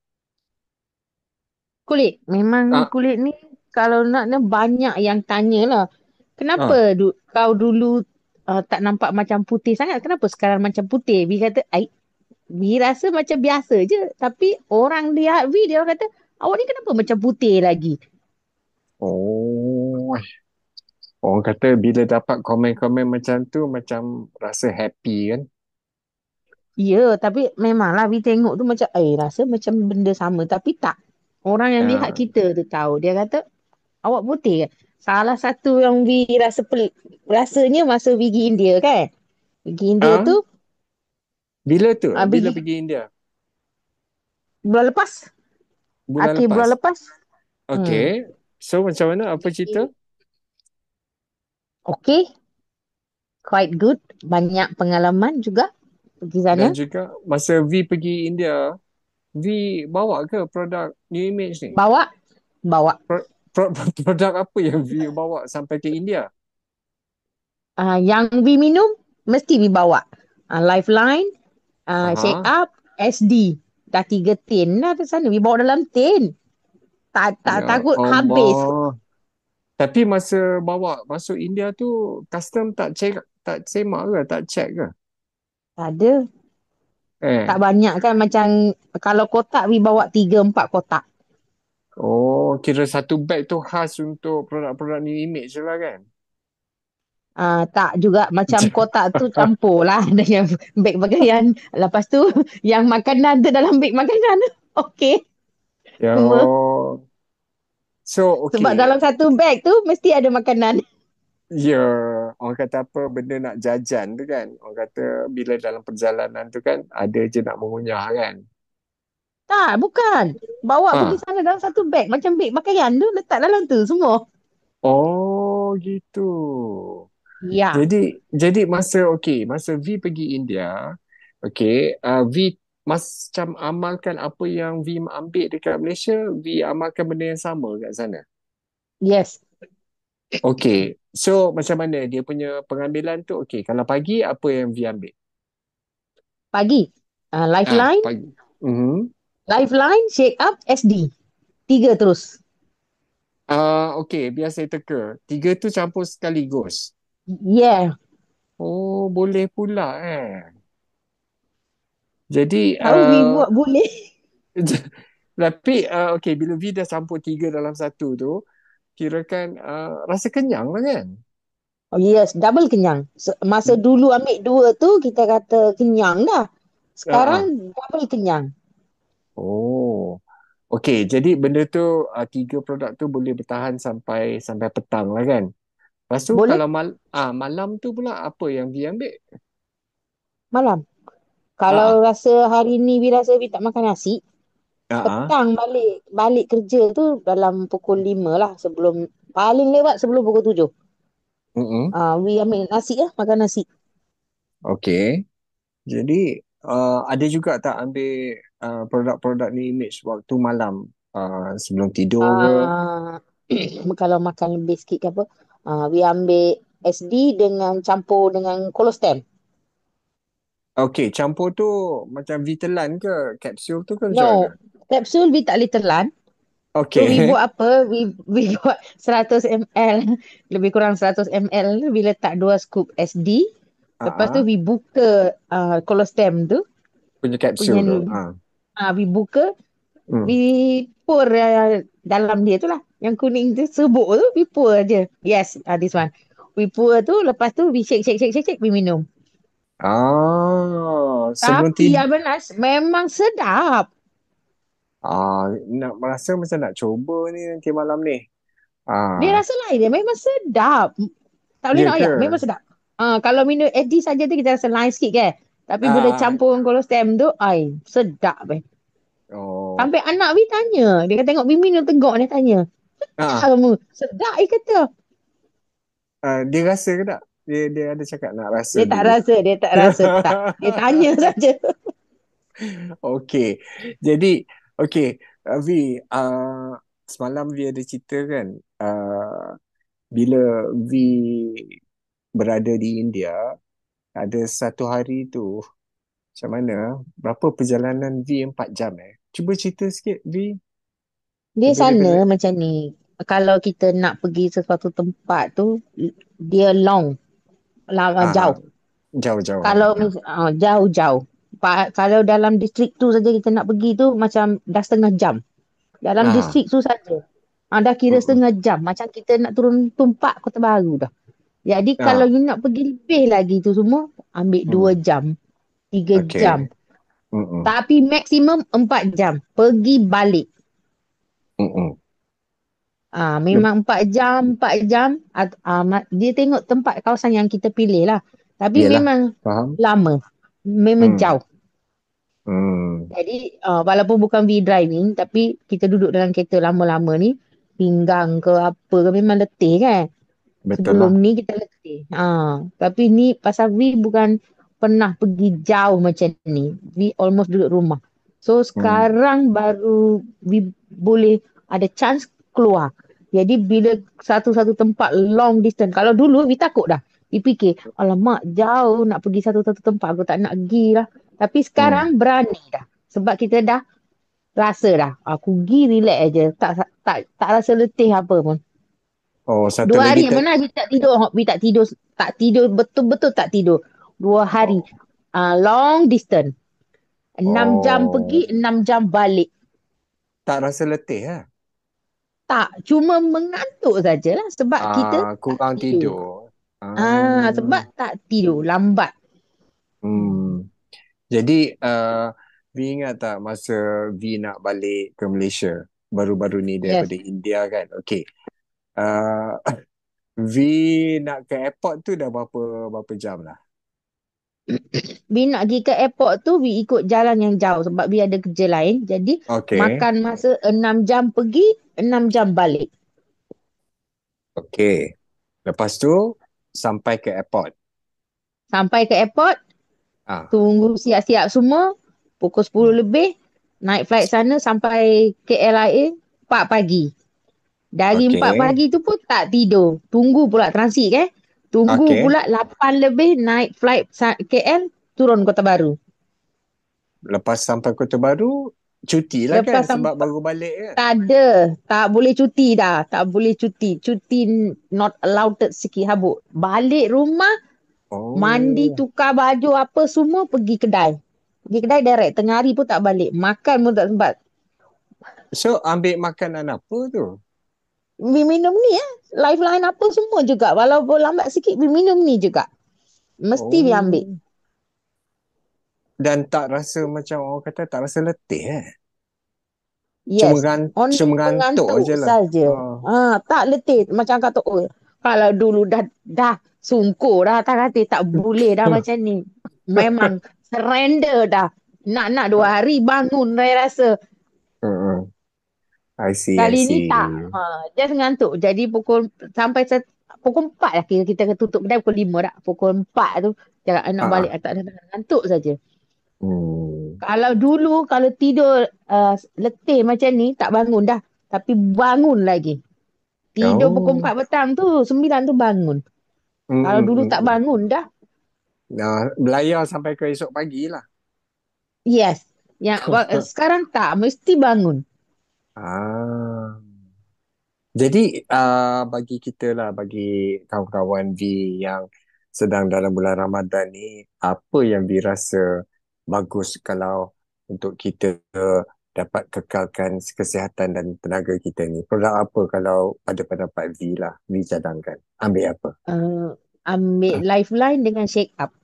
Memang Ah, kulit ni kalau nak banyak yang tanya lah. ah. Kenapa kau dulu tak nampak macam putih sangat? Kenapa sekarang macam putih? Bi kata, Bi rasa macam biasa je. Tapi orang lihat Vi, dia orang kata, awak ni kenapa macam putih lagi? Oh, orang kata bila dapat komen-komen macam tu macam rasa happy kan? Ya, tapi memanglah Vi tengok tu macam, rasa macam benda sama. Tapi tak. Orang yang lihat Ah, kita tu tahu. Dia kata, awak putih ke? Salah satu yang Vi rasa pelik. Rasanya masa Vi pergi India kan? Pergi India ah, tu, bila tu? Bila pergi pergi India? bulan lepas. Bulan Akhir lepas. bulan lepas. Okay. So macam mana? Apa cerita? Okay, quite good. Banyak pengalaman juga pergi sana. Dan juga masa V pergi India, V bawa ke produk New Image ni? Bawa. Produk apa yang V bawa sampai ke India? Yang Vi minum, mesti Vi bawa. Lifeline, Shake Aha. Up, SD. Dah 3 tin dah ke sana. Vi bawa dalam tin. Tak Ya takut habis. Allah. Tapi masa bawa masuk India tu, custom tak check, tak semak ke, tak check ke? Tak ada. Tak Eh. banyak kan. Macam kalau kotak, Vi bawa 3-4 kotak. Oh, kira satu bag tu khas untuk produk-produk New Image je lah kan? Tak juga macam kotak tu campur lah dengan beg pakaian. Lepas tu yang makanan tu dalam beg makanan. Okey. Ya, Semua. so Sebab okay. dalam satu beg tu mesti ada makanan. Ya, orang kata apa benda nak jajan tu kan. Orang kata bila dalam perjalanan tu kan ada je nak mengunyah kan. Tak, bukan. Bawa pergi Ah, sana dalam satu beg. Macam beg pakaian tu letak dalam tu semua. oh gitu. Ya. Jadi masa V pergi India, V macam amalkan apa yang V ambil dekat Malaysia, V amalkan benda yang sama kat sana. Yes. Okay, so macam mana dia punya pengambilan tu? Okay, kalau pagi apa yang V ambil? Pagi. Lifeline, Pagi. Mhm. Lifeline, Shake Up, SD. 3 terus. Okay, biar saya teka. 3 tu campur sekaligus. Yeah. Oh, boleh pula Jadi Tahu we buat boleh. tapi okey, bila V dah campur 3 dalam satu tu, kirakan rasa kenyang lah kan? Oh yes, double kenyang. Masa dulu ambil 2 tu kita kata kenyang dah. Uh, Sekarang double kenyang. oh. Okey, jadi benda tu 3 produk tu boleh bertahan sampai petang lah kan? Lepas tu Boleh kalau malam tu pula apa yang V ambil? malam. Ah Kalau ah. rasa hari ni we rasa we tak makan nasi, Ah ah. petang balik kerja tu dalam pukul 5 lah, paling lewat sebelum pukul 7. Mm-mm. We ambil nasi lah, makan nasi. Okey. Jadi ada juga tak ambil produk-produk ni image waktu malam sebelum tidur ke? Ah, kalau makan lebih sikit ke apa, we ambil SD dengan campur dengan kolostem. Okey, campur tu macam Vitelan ke? Kapsul tu ke macam mana? No, kapsul we tak boleh telan. So we Okey. buat apa? We buat 100 ml, lebih kurang 100 ml. We letak 2 scoop SD. Ah Lepas tu ah. we buka kolostem tu Punya kapsul punya tu. ni. We buka, Hmm. we pour dalam dia tu lah. Yang kuning tu serbuk tu we pour je. Yes, this one. We pour tu, lepas tu we shake, we minum. Sebelum Tapi tidur. Abang Nas memang sedap. Nak merasa macam nak cuba ni nanti malam ni. Dia Ah, rasa lain dia memang sedap. Tak boleh ya nak ke? ayat, memang sedap. Kalau minum SD saja tu kita rasa lain sikit kan. Tapi bila Ah, campur dengan kolostem tu, sedap. oh, Sampai anak Wi tanya. Dia kata tengok Wi minum tegak, dia tanya. Sedap ah, kamu. Sedap, dia kata. dia rasa ke tak? Dia ada cakap nak rasa Dia tak dulu. rasa, dia tak rasa. Tak. Dia tanya saja. Okey. Jadi, okey, Vi, semalam Vi ada cerita kan, bila Vi berada di India, ada satu hari tu, macam mana? Berapa perjalanan V 4 jam Cuba cerita sikit V. Dia Lebih sana daripada macam ni. Kalau kita nak pergi sesuatu tempat tu, dia long. Lama, ah jauh. jauh-jauh. Kalau jauh-jauh. Kalau dalam distrik tu saja kita nak pergi tu macam dah setengah jam. Dalam Ah, distrik tu saja. Dah kira mm-mm. setengah jam. Macam kita nak turun Tumpak Kota Baru dah. Jadi kalau Ah, you nak pergi lebih lagi tu semua, ambil 2 mm. jam, 3 jam. Okey. Mm-mm. Tapi maksimum 4 jam. Pergi balik. Mm-mm. Lep- Memang 4 jam, 4 jam. Dia tengok tempat kawasan yang kita pilih lah. Tapi Yelah, memang faham. lama. Memang Hmm. jauh. Hmm. Jadi walaupun bukan V-driving, tapi kita duduk dalam kereta lama-lama ni, pinggang ke apa ke memang letih kan. Betul lah. Sebelum ni kita letih. Tapi ni pasal V bukan pernah pergi jauh macam ni. V almost duduk rumah. So Hmm. sekarang baru V boleh ada chance keluar. Jadi bila satu-satu tempat long distance. Kalau dulu V takut dah. V fikir, alamak jauh nak pergi satu-satu tempat. Aku tak nak pergi lah. Tapi Hmm. sekarang berani dah. Sebab kita dah rasa dah. Aku pergi relax aja. Tak rasa letih apa pun. Oh, satu 2 lagi hari yang mana Abi tak tidur. Abi tak tidur, betul-betul tak tidur. 2 hari. Oh. Long distance. 6 jam Oh, pergi, 6 jam balik. tak rasa letih Tak, cuma mengantuk sajalah sebab kita tak kurang tidur. tidur. Sebab tak tidur, lambat. Hmm. Jadi, V ingat tak masa V nak balik ke Malaysia baru-baru ni Yes. daripada India kan? Okey. Uh, V nak ke airport tu dah berapa jam lah? Bi nak pergi ke airport tu, Bi ikut jalan yang jauh sebab Bi ada kerja lain. Jadi, Okey. makan masa 6 jam pergi, 6 jam balik. Okey. Lepas tu sampai ke airport. Sampai ke airport, Ah. tunggu siap-siap semua. Pukul 10 lebih. Naik flight sana sampai KLIA 4 pagi. Dari 4 Okey. pagi tu pun tak tidur. Tunggu pula transit Tunggu Okey. pula 8 lebih naik flight KL turun Kota Baru. Lepas sampai Kota Baru, cuti lah kan Lepas sebab sampai baru balik kan? tak ada. Tak boleh cuti dah. Tak boleh cuti. Cuti not allowed sikit habuk. Balik rumah, mandi, Oh. tukar baju apa semua pergi kedai. Pergi kedai direct. Tengah hari pun tak balik. Makan pun tak sempat. So ambil makanan apa tu? Minum ni Lifeline apa semua juga. Walaupun lambat sikit, minum ni juga. Mesti dia ambil. Oh. Dan tak rasa macam orang kata tak rasa letih Cuma, Yes. cuma Only ngantuk mengantuk je lah. saja. Tak letih. Macam kata, kalau dulu dah sungkur dah, tak kata tak boleh dah macam ni. Memang surrender dah. Nak 2 hari bangun saya rasa. I see. Kali ni tak. Just ngantuk. Jadi sampai pukul 4 lah kita tutup kedai pukul 5 dah. Pukul 4 tu cakap nak balik. Tak ada ngantuk saja. Kalau dulu kalau tidur letih macam ni tak bangun dah. Tapi bangun lagi. Tidur pukul 4 petang tu 9 tu bangun. Kalau dulu tak bangun dah. Belayar sampai ke esok pagi lah. Yes. Sekarang tak. Mesti bangun. Jadi bagi kita lah, bagi kawan-kawan V yang sedang dalam bulan Ramadan ni, apa yang V rasa bagus kalau untuk kita dapat kekalkan kesihatan dan tenaga kita ni? Produk apa kalau pada pendapat V lah, V cadangkan? Ambil apa? Ambil Lifeline dengan Shake Up.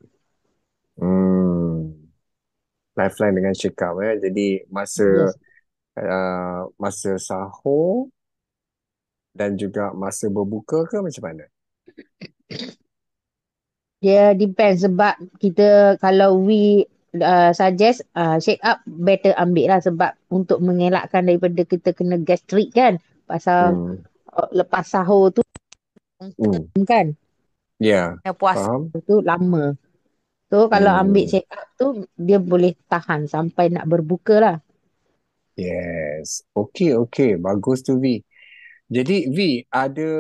Lifeline dengan Shake Up. Jadi masa sahur dan juga masa berbuka ke macam mana? Dia depends sebab kita kalau we suggest Shake Up better ambil lah sebab untuk mengelakkan daripada kita kena gastrik kan. Pasal lepas sahur tu kan. Ya. Puasa tu lama. So kalau ambil Shake Up tu dia boleh tahan sampai nak berbuka lah. Yes. Okey. Bagus tu V. Jadi V, ada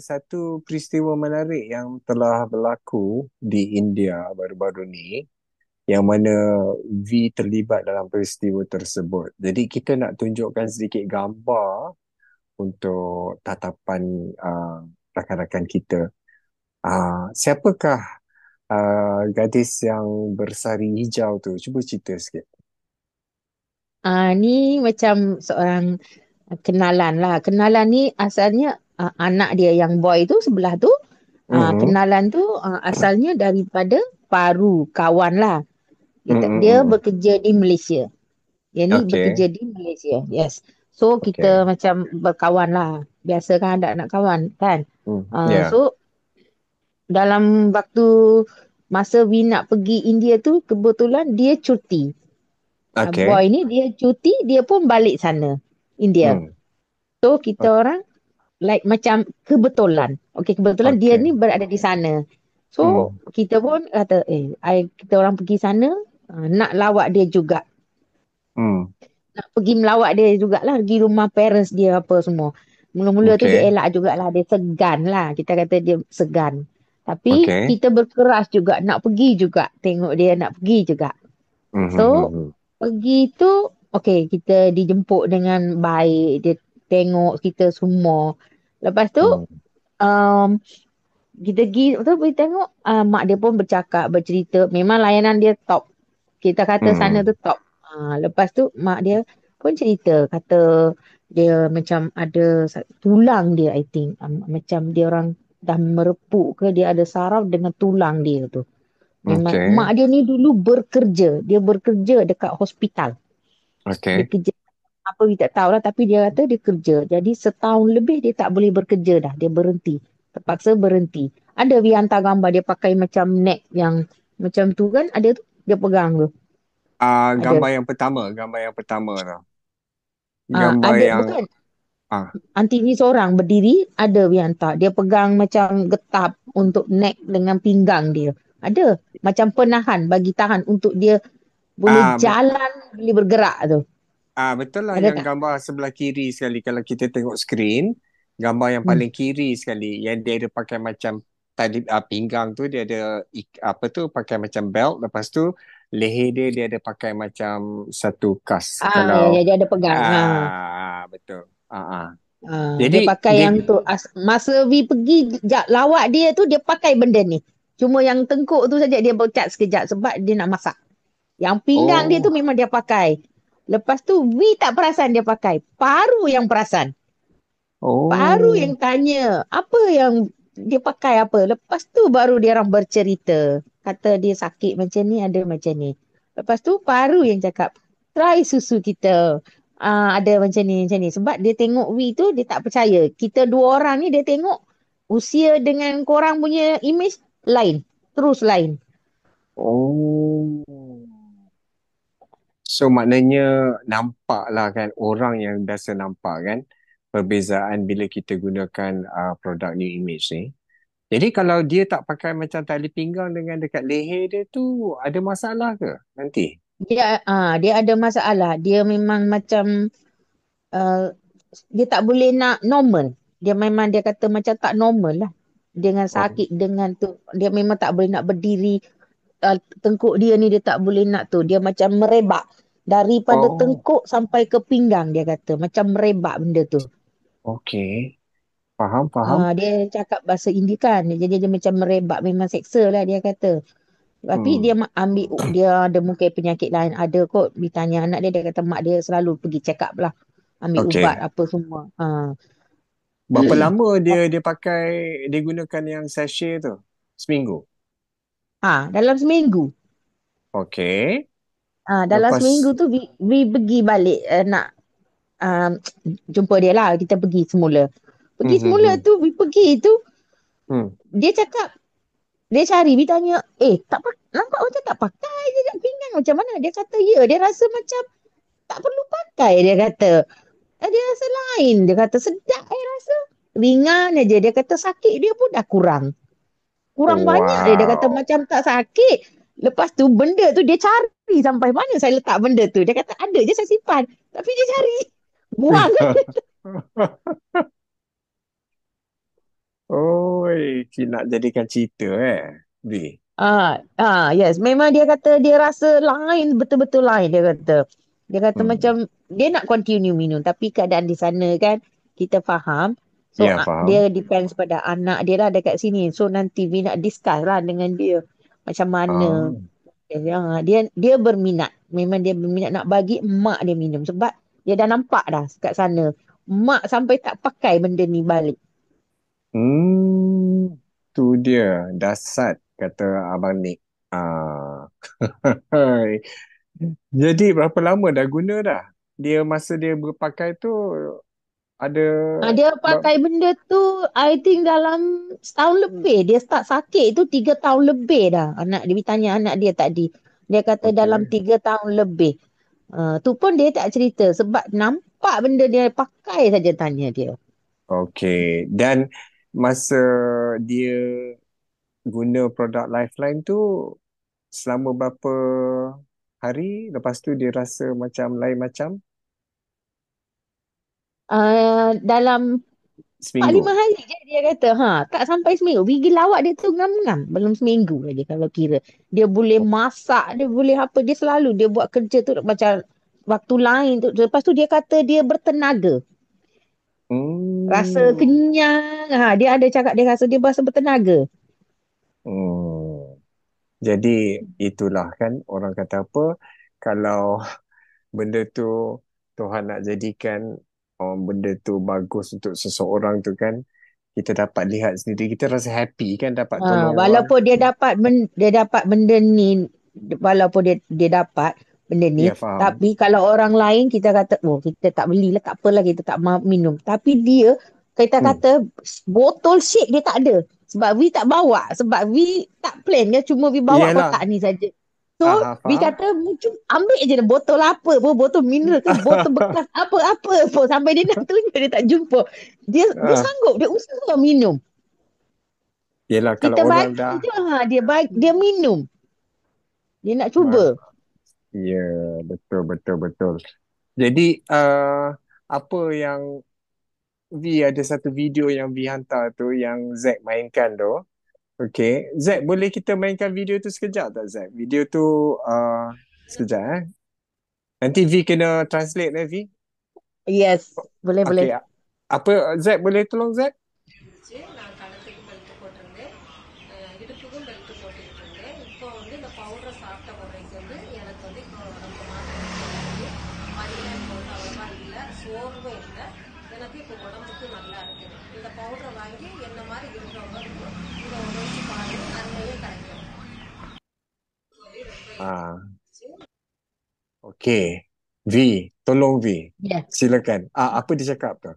satu peristiwa menarik yang telah berlaku di India baru-baru ni yang mana V terlibat dalam peristiwa tersebut. Jadi kita nak tunjukkan sedikit gambar untuk tatapan rakan-rakan kita. Siapakah gadis yang bersari hijau tu? Cuba cerita sikit. Ni macam seorang kenalan lah. Kenalan ni asalnya anak dia yang boy tu sebelah tu. Kenalan tu asalnya daripada Paru, kawan lah. Dia bekerja di Malaysia. Dia ni bekerja di Malaysia. Yes. So kita macam berkawan lah. Biasa kan ada anak kawan kan. So dalam waktu masa we nak pergi India tu kebetulan dia cuti. Boy ni dia cuti, dia pun balik sana India. So kita orang like macam kebetulan. Kebetulan dia ni berada di sana. So kita pun kata kita orang pergi sana nak lawat dia juga. Nak pergi melawat dia jugalah, pergi rumah parents dia apa semua. Mula-mula tu dia elak jugalah, dia segan lah. Kita kata dia segan. Tapi kita berkeras juga nak pergi juga. Tengok dia nak pergi juga. So pergi tu kita dijemput dengan baik. Dia tengok kita semua. Lepas tu kita pergi tengok mak dia pun bercerita. Memang layanan dia top. Kita kata sana tu top. Lepas tu mak dia pun cerita. Kata dia macam ada tulang dia I think. Macam dia orang dah merepuk ke dia ada saraf dengan tulang dia tu. Memang mak dia ni dulu bekerja. Dia bekerja dekat hospital. Dia kerja apa kita tak tahu lah. Tapi dia kata dia kerja. Jadi setahun lebih dia tak boleh bekerja dah. Dia berhenti. Terpaksa berhenti. Ada dia hantar gambar dia pakai macam neck yang macam tu kan. Ada tu. Dia pegang tu. Gambar yang pertama tu. Gambar ada, yang bukan. Anti ni seorang berdiri. Ada dia hantar. Dia pegang macam getap untuk neck dengan pinggang dia. Ada. Macam penahan bagi tahan untuk dia boleh jalan, boleh bergerak tu. Betul lah Ada yang tak? gambar sebelah kiri sekali. Kalau kita tengok skrin, gambar yang paling kiri sekali. Yang dia ada pakai macam tadi pinggang tu dia ada pakai macam belt. Lepas tu leher dia ada pakai macam satu kas. Ya, dia ada pegang. Betul. Jadi dia pakai yang tu. Masa we pergi lawat dia tu, dia pakai benda ni. Cuma yang tengkuk tu saja dia bercat sekejap sebab dia nak masak. Yang pinggang dia tu Oh. memang dia pakai. Lepas tu V tak perasan dia pakai. Paru yang perasan. Paru Oh. yang tanya apa yang dia pakai apa. Lepas tu baru dia orang bercerita. Kata dia sakit macam ni, ada macam ni. Lepas tu paru yang cakap, try susu kita. Ada macam ni, macam ni. Sebab dia tengok V tu, dia tak percaya. Kita dua orang ni dia tengok usia dengan korang punya image lain. Terus lain. Oh. So maknanya nampak lah kan, orang yang biasa nampak kan perbezaan bila kita gunakan produk new image ni. Jadi kalau dia tak pakai macam tali pinggang dengan dekat leher dia tu, ada masalah ke nanti? Dia ada masalah. Dia memang macam uh, dia tak boleh nak normal. Dia memang dia kata macam tak normal lah. Dengan Oh. sakit dengan tu dia memang tak boleh nak berdiri. Tengkuk dia ni dia tak boleh nak tu. Dia macam merebak daripada Oh. tengkuk sampai ke pinggang dia kata. Macam merebak benda tu. Okey. Faham, faham. Dia cakap bahasa India kan. Jadi dia macam merebak memang seksa lah dia kata. Tapi Hmm. dia ambil dia ada mungkin penyakit lain ada kot. Ditanya anak dia kata mak dia selalu pergi check up lah. Ambil ubat Okey. apa semua. Berapa lama dia pakai, dia gunakan yang sachet tu? Seminggu? Dalam seminggu. Okey. Dalam seminggu Lepas, tu we pergi balik nak uh, jumpa dia lah. Kita pergi semula. Pergi hmm, hmm, semula hmm. tu, we pergi tu, Hmm. dia cakap, dia cari, dia tanya, nampak macam tak pakai je kat pinggang macam mana? Dia kata, ya, dia rasa macam tak perlu pakai, dia kata. Dia rasa lain, dia kata, sedap rasa. Ringan aja, dia kata sakit dia pun dah kurang. Kurang banyak dia kata Wow. macam tak sakit. Lepas tu benda tu dia cari sampai mana saya letak benda tu. Dia kata ada je saya simpan. Tapi dia cari. Buang. Oi, nak jadikan cerita B. Yes. Memang dia kata dia rasa lain, betul-betul lain dia kata. Dia kata Hmm. macam dia nak continue minum tapi keadaan di sana kan kita faham. So Ya, faham. dia depends pada anak dia lah dekat sini. So nanti we nak discuss lah dengan dia macam mana. Ah. Dia berminat. Memang dia berminat nak bagi mak dia minum sebab dia dah nampak dah kat sana. Mak sampai tak pakai benda ni balik. Tu dia dasar kata Abang Nick. Ah. Jadi berapa lama dah guna dah? Dia masa dia berpakai tu ada Dia ber- pakai benda tu, I think dalam setahun lebih. Dia start sakit tu 3 tahun lebih dah. Anak dia tanya anak dia tadi. Dia kata dalam okey. 3 tahun lebih. Tu pun dia tak cerita sebab nampak benda dia pakai saja tanya dia. Okey. Dan masa dia guna produk Lifeline tu selama berapa hari lepas tu dia rasa macam lain macam Dalam 4-5 seminggu. hari je dia kata. Tak sampai seminggu. Gigi lawak dia tu ngam-ngam. Belum seminggu aja kalau kira. Dia boleh masak, dia boleh apa. Dia selalu dia buat kerja tu macam waktu lain tu. Lepas tu dia kata dia bertenaga. Rasa Hmm. kenyang. Dia ada cakap dia rasa dia rasa bertenaga. Hmm. Jadi itulah kan orang kata apa, kalau benda tu Tuhan nak jadikan benda tu bagus untuk seseorang tu kan, kita dapat lihat sendiri, kita rasa happy kan dapat tolong orang. Walaupun dia dapat benda ni, walaupun dia dapat benda ni, Ya, faham. tapi kalau orang lain kita kata, kita tak belilah, tak apalah kita tak mau minum. Tapi dia, kita Hmm. kata botol shake dia tak ada. Sebab we tak bawa, sebab we tak plan dia cuma we bawa kotak Iyalah. ni saja. So, we Faham. kata ambil je botol apa pun, botol mineral ke, botol bekas apa-apa pun sampai dia nak tunjuk dia tak jumpa. Dia Ah, sanggup, dia usaha minum. Yelah kalau Kita orang bagi dah. je dia minum. Dia nak Bah, cuba. ya, betul, betul, betul. Jadi apa yang V ada satu video yang V hantar tu yang Zack mainkan tu. Okay, Zack, boleh kita mainkan video tu sekejap tak, Zack? Video tu sekejap Nanti V kena translate V. Yes, boleh boleh. Okay, apa Zack, boleh tolong Zack? பவுடரை சாப்பிட்ட பிறகு வந்து எனக்கு வந்து இப்போ உடம்பு மாற்றம் பனியன் போது அவ்வளோவா இல்லை, சோர்வும் இல்லை, எனக்கு இப்போ உடம்புக்கு நல்லா இருக்குது. இந்த பவுடரை வாங்கி என்ன மாதிரி இருக்கிறவங்களுக்கு இதை உடம்பு பாருங்க, நன்மையே கிடைக்கும். Ah, okey. V, tolong V. Ya. Silakan. Apa dia cakap tu?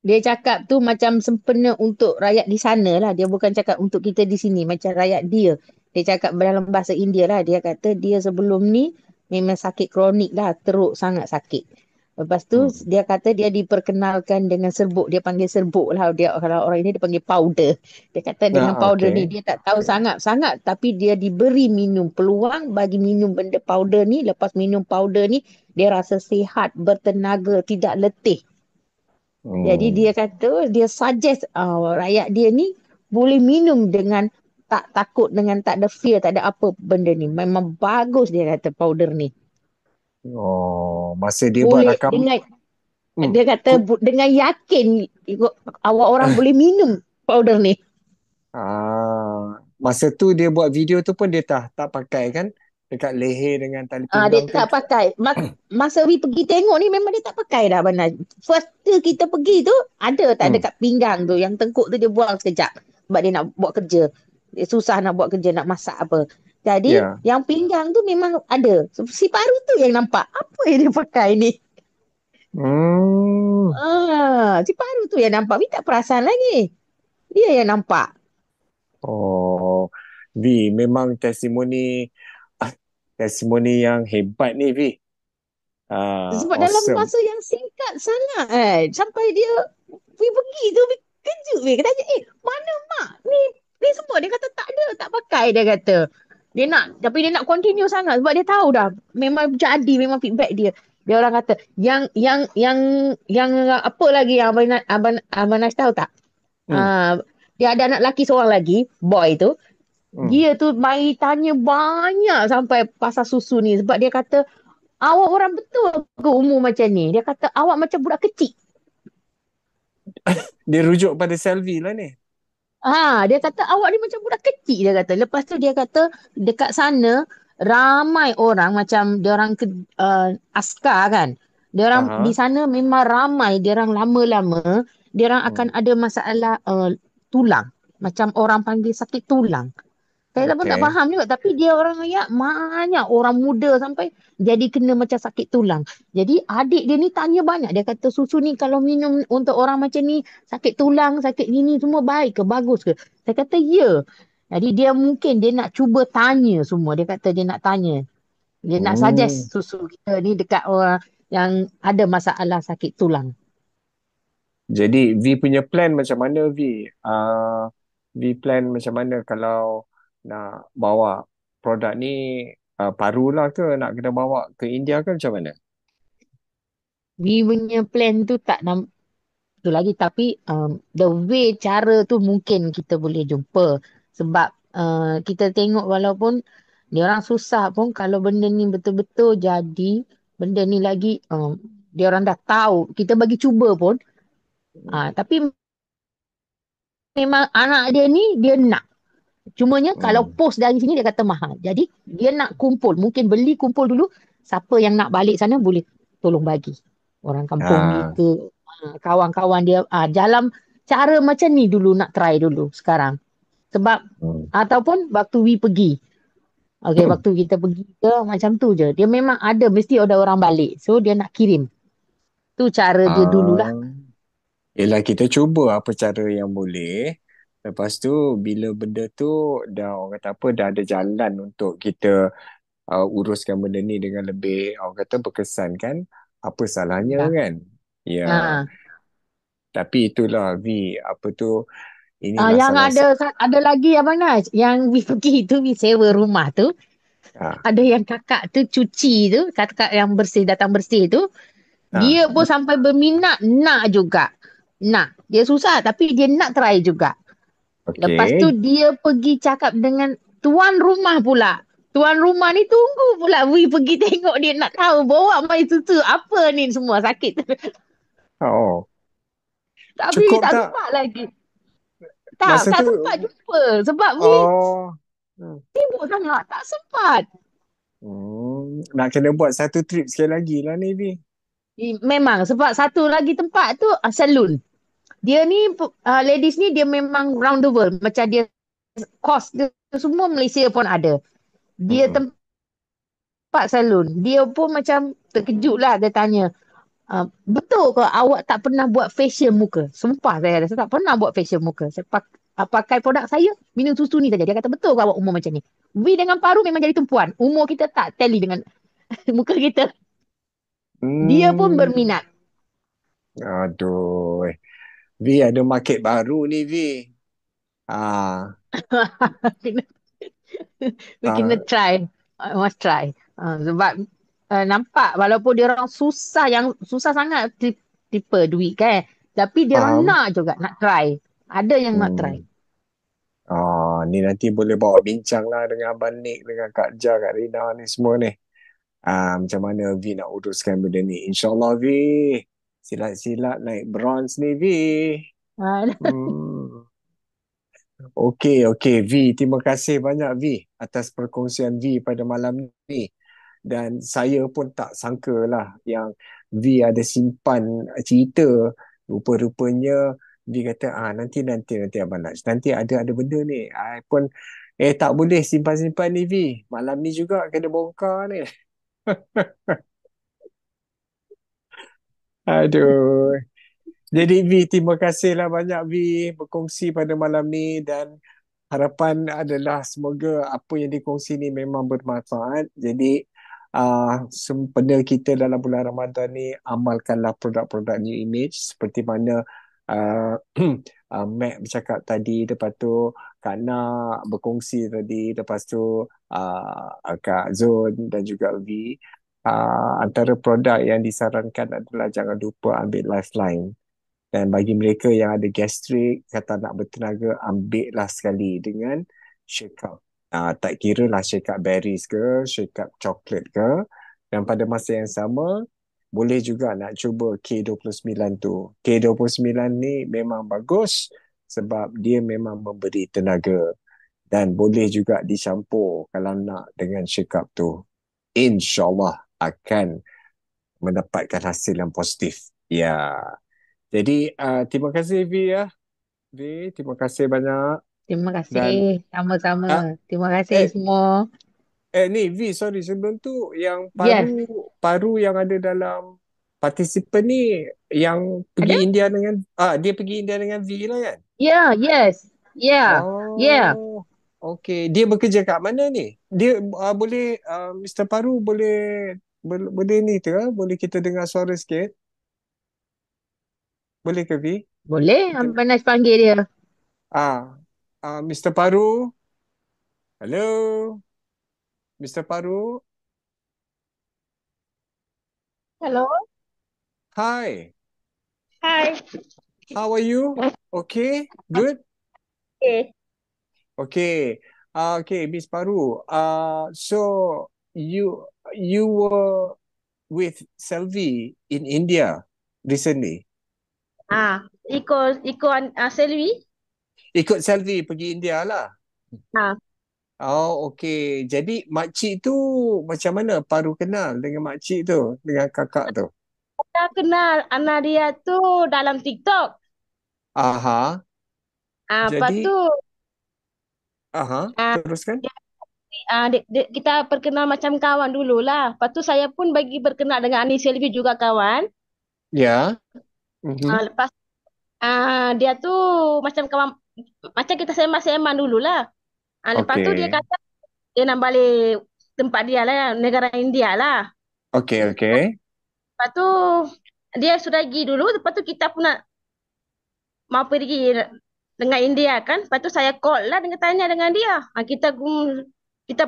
Dia cakap tu macam sempena untuk rakyat di sana lah. Dia bukan cakap untuk kita di sini. Macam rakyat dia. Dia cakap dalam bahasa India lah. Dia kata dia sebelum ni memang sakit kronik lah. Teruk sangat sakit. Lepas tu dia kata dia diperkenalkan dengan serbuk. Dia panggil serbuk lah. Dia, kalau orang ini dia panggil powder. Dia kata dengan powder ni dia tak tahu sangat-sangat. Tapi dia diberi minum peluang bagi minum benda powder ni. Lepas minum powder ni dia rasa sihat, bertenaga, tidak letih. Jadi dia kata, dia suggest rakyat dia ni boleh minum dengan tak takut, dengan tak ada fear, tak ada apa benda ni. Memang bagus dia kata powder ni. Oh, masa dia buat Boleh rakam. dengan, dia kata dengan yakin awak orang boleh minum powder ni. Masa tu dia buat video tu pun dia tak pakai kan? Dekat leher dengan tali Dia pinggang tu. tak pakai. Masa we pergi tengok ni memang dia tak pakai dah benar. First kita pergi tu ada tak dekat pinggang tu. Yang tengkuk tu dia buang sekejap. Sebab dia nak buat kerja. Dia susah nak buat kerja, nak masak apa. Jadi yang pinggang tu memang ada. Si paru tu yang nampak. Apa yang dia pakai ni? Si paru tu yang nampak. We tak perasan lagi. Dia yang nampak. Oh, V, memang testimoni yang hebat ni, V. Sebab dalam masa yang singkat sangat sampai dia we pergi tu, we kejut we. Kita tanya, mana mak? Ni semua dia kata tak ada, tak pakai dia kata. Dia nak, tapi dia nak continue sangat sebab dia tahu dah memang jadi, memang feedback dia. Dia orang kata yang apa lagi yang Abang Nas tahu tak? Dia ada anak lelaki seorang lagi, boy tu. Dia tu mari tanya banyak sampai pasal susu ni sebab dia kata awak orang betul ke umur macam ni? Dia kata awak macam budak kecil. Dia rujuk pada Selvi lah ni. Dia kata awak ni macam budak kecil dia kata. Lepas tu dia kata dekat sana ramai orang macam dia orang askar kan. Dia orang di sana memang ramai, dia orang lama-lama dia orang akan ada masalah tulang. Macam orang panggil sakit tulang. Saya pun tak faham juga. Tapi dia orang ayat banyak orang muda sampai jadi kena macam sakit tulang. Jadi adik dia ni tanya banyak. Dia kata susu ni kalau minum untuk orang macam ni, sakit tulang, sakit gini semua baik ke? Bagus ke? Saya kata ya. Jadi dia mungkin dia nak cuba tanya semua. Dia kata dia nak tanya. Dia nak suggest susu kita ni dekat orang yang ada masalah sakit tulang. Jadi V punya plan macam mana, V? V plan macam mana kalau nak bawa produk ni paru lah ke, nak kena bawa ke India ke macam mana? We punya plan tu tak tu lagi, tapi the way cara tu mungkin kita boleh jumpa. Sebab kita tengok walaupun dia orang susah pun kalau benda ni betul-betul jadi, benda ni lagi dia orang dah tahu, kita bagi cuba pun. Tapi memang anak dia ni dia nak. Cumanya kalau post dari sini dia kata mahal. Jadi dia nak kumpul. Mungkin beli kumpul dulu. Siapa yang nak balik sana boleh tolong bagi. Orang kampung ni ke kawan-kawan dia. Dalam cara macam ni dulu nak try dulu sekarang. Sebab ataupun waktu we pergi. Okay, waktu kita pergi ke macam tu je. Dia memang ada, mesti ada orang balik. So dia nak kirim. Tu cara dia dululah. Yelah, kita cuba apa cara yang boleh. Lepas tu bila benda tu dah orang kata apa, dah ada jalan untuk kita uruskan benda ni dengan lebih orang kata berkesan kan, apa salahnya kan. Ya. Tapi itulah V, apa tu, inilah yang ada lagi Abang Naz, yang we pergi tu, we sewa rumah tu. Ada yang kakak tu cuci tu, kakak yang bersih, datang bersih tu. Dia pun sampai berminat nak juga. Nak. Dia susah tapi dia nak try juga. Lepas tu dia pergi cakap dengan tuan rumah pula. Tuan rumah ni tunggu pula we pergi tengok, dia nak tahu bawa mai susu apa ni semua sakit. Tapi tak sempat lagi. Tak sempat jumpa sebab we Hmm. Sibuk sangat, tak sempat. Nak kena buat satu trip sekali lagi lah ni, Vi. Memang sebab satu lagi tempat tu salon. Dia ni ladies ni dia memang round the world. Macam dia course dia semua Malaysia pun ada. Dia Mm-mm. tempat salon. Dia pun macam terkejut lah dia tanya. Betul ke awak tak pernah buat facial muka? Sumpah saya tak pernah buat facial muka. Saya pakai produk saya, minum susu ni saja. Dia kata betul ke awak umur macam ni? We dengan Paru memang jadi tumpuan. Umur kita tak tally dengan muka kita. Dia pun Hmm. berminat. Aduh. Vi ada market baru ni, Vi. Ah, Kena, we kena ah, try. Must try. Sebab nampak walaupun dia orang susah yang susah sangat tipe duit kan. Tapi dia orang faham. nak juga nak try. Ada yang nak try. Hmm. Ni nanti boleh bawa bincang lah dengan Abang Nick, dengan Kak Ja, Kak Rina ni semua ni. Macam mana Vi nak uruskan benda ni. InsyaAllah, Vi. Silat-silat naik bronze ni, Vi. Ah, Hmm. Okey, okey. Vi, terima kasih banyak, Vi, atas perkongsian Vi pada malam ni. Dan saya pun tak sangka lah yang V ada simpan cerita. Rupa-rupanya V kata, nanti Abang Naj. Nanti ada benda ni. I pun, tak boleh simpan-simpan ni, V. Malam ni juga kena bongkar ni. Aduh. Jadi V, terima kasihlah banyak, V, berkongsi pada malam ni. Dan harapan adalah semoga apa yang dikongsi ni memang bermanfaat. Jadi sempena kita dalam bulan Ramadan ni, amalkanlah produk-produk New Image seperti mana uh, Mac bercakap tadi, lepas tu Kak Nak berkongsi tadi, lepas tu Kak Zon dan juga V. Antara produk yang disarankan adalah jangan lupa ambil Lifeline. Dan bagi mereka yang ada gastrik, kata nak bertenaga, ambil lah sekali dengan shake up. Tak kira lah shake up berries ke, shake up coklat ke. Dan pada masa yang sama, boleh juga nak cuba K29 tu. K29 ni memang bagus sebab dia memang memberi tenaga. Dan boleh juga dicampur kalau nak dengan shake up tu. InsyaAllah akan mendapatkan hasil yang positif. Ya. Jadi terima kasih V ya. V, terima kasih banyak. terima Dan kasih. uh, Sama-sama. Terima kasih eh semua. ni V, sorry sebelum tu yang Yes. paru yang ada dalam partisipan ni yang Ada? pergi India dengan dia pergi India dengan V lah kan? Yeah, yes. Yeah. Yeah. Oh, okey. Dia bekerja kat mana ni? Dia boleh Mr. Paru boleh ni tu boleh kita dengar suara sikit? Boleh ke V? Boleh. Kita Panas panggil dia. Mr. Paru. Hello, Mr. Paru. Hello. Hi, Hi. how are you? Okay, good. Okay. Okay, okay, Miss Paru. So you were with Selvi in India recently. Selvi. Ikut Selvi pergi India lah. Ah, Oh, okay. Jadi makcik tu macam mana Paru kenal dengan makcik tu, dengan kakak tu? Saya kenal anak dia tu dalam TikTok. Aha. Lepas Jadi, tu ah, teruskan. kita perkenal macam kawan dululah. Lepas tu saya pun bagi berkenal dengan Ani Selvi juga kawan. Ya. Mhm. Lepas dia tu macam kawan, macam kita sembang-sembang dululah. Lepas tu dia Okay. kata dia nak balik tempat dia lah, negara India lah. Okay, okay. Lepas tu dia sudah pergi dulu. Lepas tu kita pun nak mau pergi dengan India kan. Lepas tu saya call lah dengan tanya dengan dia. Kita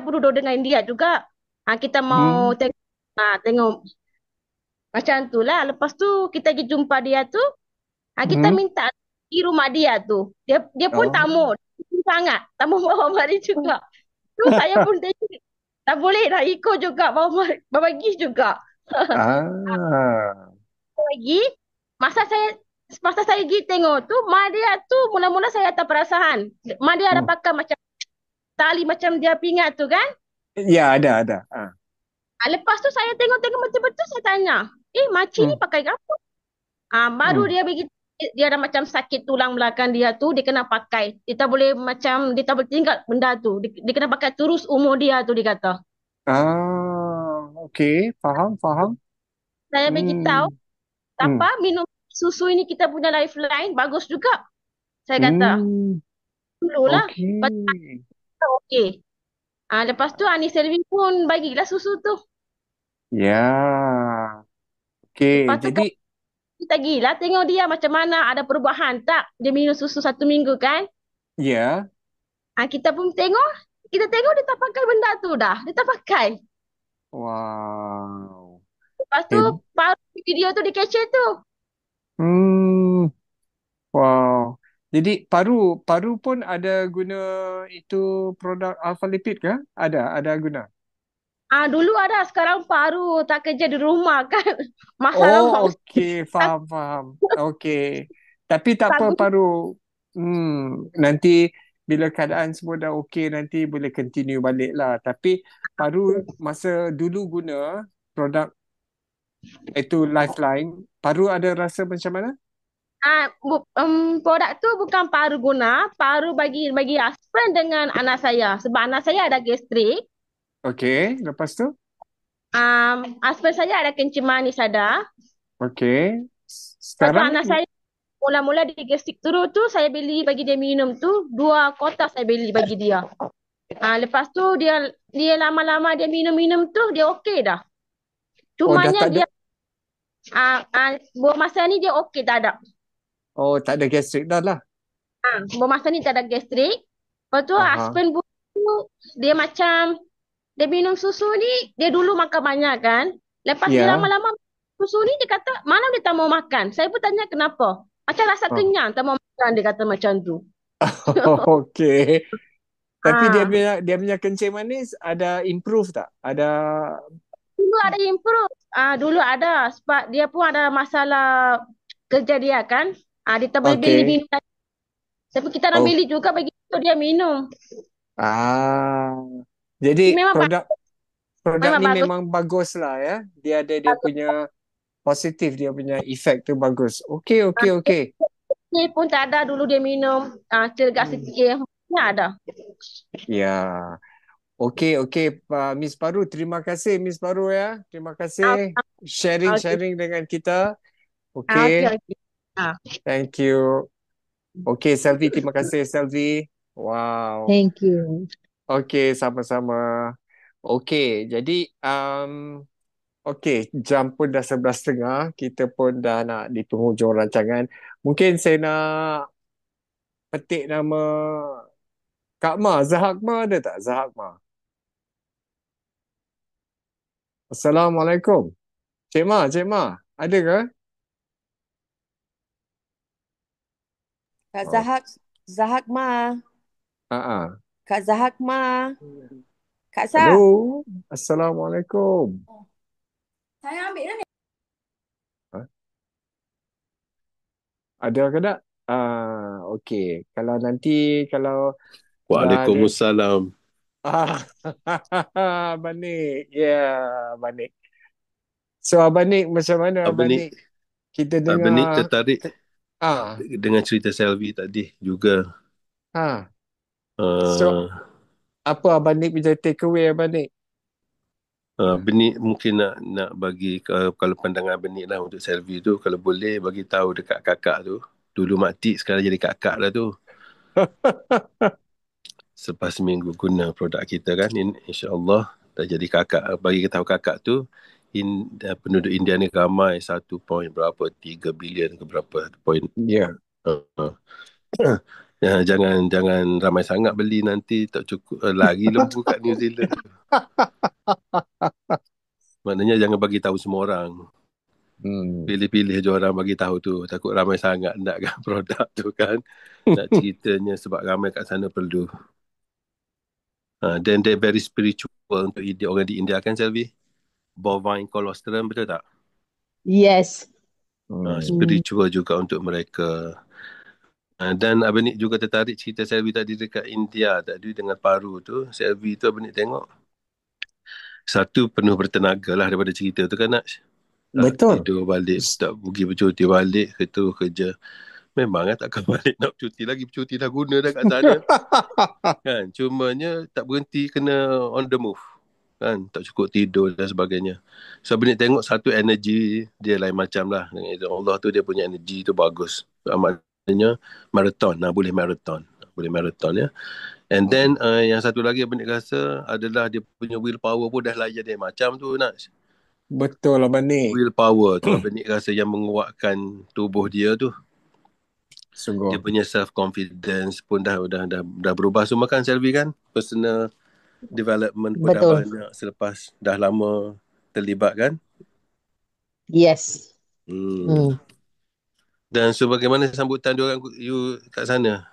pun duduk dengan India juga. Kita mau Hmm. tengok macam tu lah. Lepas tu kita pergi jumpa dia tu. Kita Hmm. minta di rumah dia tu. Dia pun Oh. tamu. Sangat. Tamu bawa mari juga. Tu saya pun tengok. Tak boleh dah ikut juga. Bawa pergi juga. Ah. Pergi. Masa saya pergi tengok tu, mak dia tu mula-mula saya tak perasan. Mak dia ada Hmm. pakai macam tali macam dia pingat tu kan. Ya, ada. Lepas tu saya tengok-tengok betul-betul, saya tanya, makcik ni Hmm. pakai apa? Baru Hmm. dia begitu, dia ada macam sakit tulang belakang dia tu, dia kena pakai. Dia tak boleh tinggal benda tu. Dia kena pakai terus umur dia tu, dia kata. Okey, faham. Saya bagi tahu, Hmm. apa minum susu ini kita punya lifeline, bagus juga. Saya kata, Hmm. dululah. Lepas Okey. tu okey. Lepas tu Anis Selvi pun bagilah susu tu. Ya. Okey, Lepas tu jadi kita gila tengok dia macam mana, ada perubahan tak? Dia minum susu 1 minggu kan? ya. Kita pun tengok, dia tak pakai benda tu dah. Dia tak pakai. Wow. Lepas tu, baru video tu di capture tu. Hmm. Wow. Jadi paru pun ada guna itu produk Alpha Lipid ke? Ada guna. Dulu ada, sekarang baru tak kerja di rumah kan. Masalah Oh, mak. okey, faham. Okey. Tapi tak apa Bagus. paru. Nanti bila keadaan semua dah okey nanti boleh continue balik lah. Tapi paru masa dulu guna produk itu Lifeline, paru ada rasa macam mana? Produk tu bukan paru guna, paru bagi husband dengan anak saya. Sebab anak saya ada gastrik. Okey, lepas tu? Husband saya ada kencing manis ada. Okey. Lepas tu Sekarang anak saya mula-mula di gastrik turun tu, saya beli bagi dia minum tu, 2 kotak saya beli bagi dia. Lepas tu dia lama-lama dia minum-minum tu, dia okey dah. dah Cumanya tak ada. dia buat masa ni dia okey, tak ada. Oh, tak ada gastrik dah lah. Buat masa ni tak ada gastrik. Lepas tu Aha. husband tu, dia macam, dia minum susu ni, dia dulu makan banyak kan. Lepas dia Ya. lama-lama susu ni, dia kata, mana dia tak mau makan? Saya pun tanya kenapa. Macam rasa kenyang, tak mau makan, dia kata macam tu. Okey. Tapi dia Ah, punya kencing manis ada improve tak? Ada. Dulu ada improve. Dulu ada. Sebab dia pun ada masalah kerja dia kan. Dia tak boleh beli Okey. minum. Tapi kita nak Oh. beli juga bagi dia minum. Jadi Memang produk memang ni bagus. memang bagus lah ya. Dia ada dia punya positif, dia punya efek tu bagus. Okey. Ni pun tak ada, dulu dia minum. Cergas sikit. Ni ada. Ya. Okey, Miss Paru. Terima kasih Miss Paru ya. Terima kasih Okey. sharing dengan kita. Okey. Okey. Thank you. Okey, Selvi, terima kasih Selvi. Wow. Thank you. Okey, sama-sama. Okey, jadi okey, jam pun dah 11.30. Kita pun dah nak di penghujung rancangan. Mungkin saya nak petik nama Kak Ma. Zahak Ma ada tak? Zahak Ma. Assalamualaikum. Cik Ma. Ada ke? Kak Oh. Zahak Ma. Ha. Kak Zahak Ma. Kak Sa. Hello. Assalamualaikum. Saya ambil dah ni. Ada ke tak? Okey. Kalau nanti dah ada. Waalaikumsalam. Abanik. Abanik. So Abanik macam mana Abanik? Kita dengar. Abanik tertarik Ah. dengan cerita Selvi tadi juga. So apa Abanik punya take away Abanik? Benik mungkin nak bagi kalau pandangan Benik lah untuk Selvi tu, kalau boleh bagi tahu dekat kakak tu. Dulu makcik, sekarang jadi kakak lah tu. Selepas seminggu guna produk kita kan, insya-Allah dah jadi kakak. Bagi tahu kakak tu, penduduk India ni ramai 1 point berapa, 3 bilion ke berapa point. Ya. Jangan ramai sangat beli, nanti tak cukup, lari lembu kat New Zealand. Maknanya jangan bagi tahu semua orang. Pilih-pilih je orang bagi tahu tu. Takut ramai sangat nak kan produk tu kan. Nak ceritanya sebab ramai kat sana perlu. Then they're very spiritual untuk orang di India kan, Selvi? Bovine colostrum, betul tak? Yes. Spiritual juga untuk mereka. Dan Abang Nik juga tertarik cerita Selvi tadi dekat India tadi dengan paru tu. Selvi tu Abang Nik tengok. Satu, penuh bertenaga lah daripada cerita tu kan, Naj. Tak Betul. tidur balik, tak pergi bercuti balik, itu kerja. Memang kan takkan balik nak bercuti lagi. Bercuti dah guna dah kat sana. Kan, cumanya tak berhenti, kena on the move. Kan, tak cukup tidur dan sebagainya. So, Abang Nik tengok satu energi dia lain macam lah. Dengan izin Allah tu dia punya energi tu bagus. Maknanya marathon, boleh marathon. Boleh marathon ya. And then yang satu lagi Abang Nik rasa adalah dia punya willpower pun dah layan dia macam tu, Naj. Betul Abang Nik. Willpower tu Abang Nik rasa yang menguatkan tubuh dia tu. Dia Sungguh. punya self confidence pun dah berubah semua kan, Selvi kan? Personal development pun dah Betul. banyak selepas dah lama terlibat kan. Yes. Dan so bagaimana sambutan diorang you kat sana?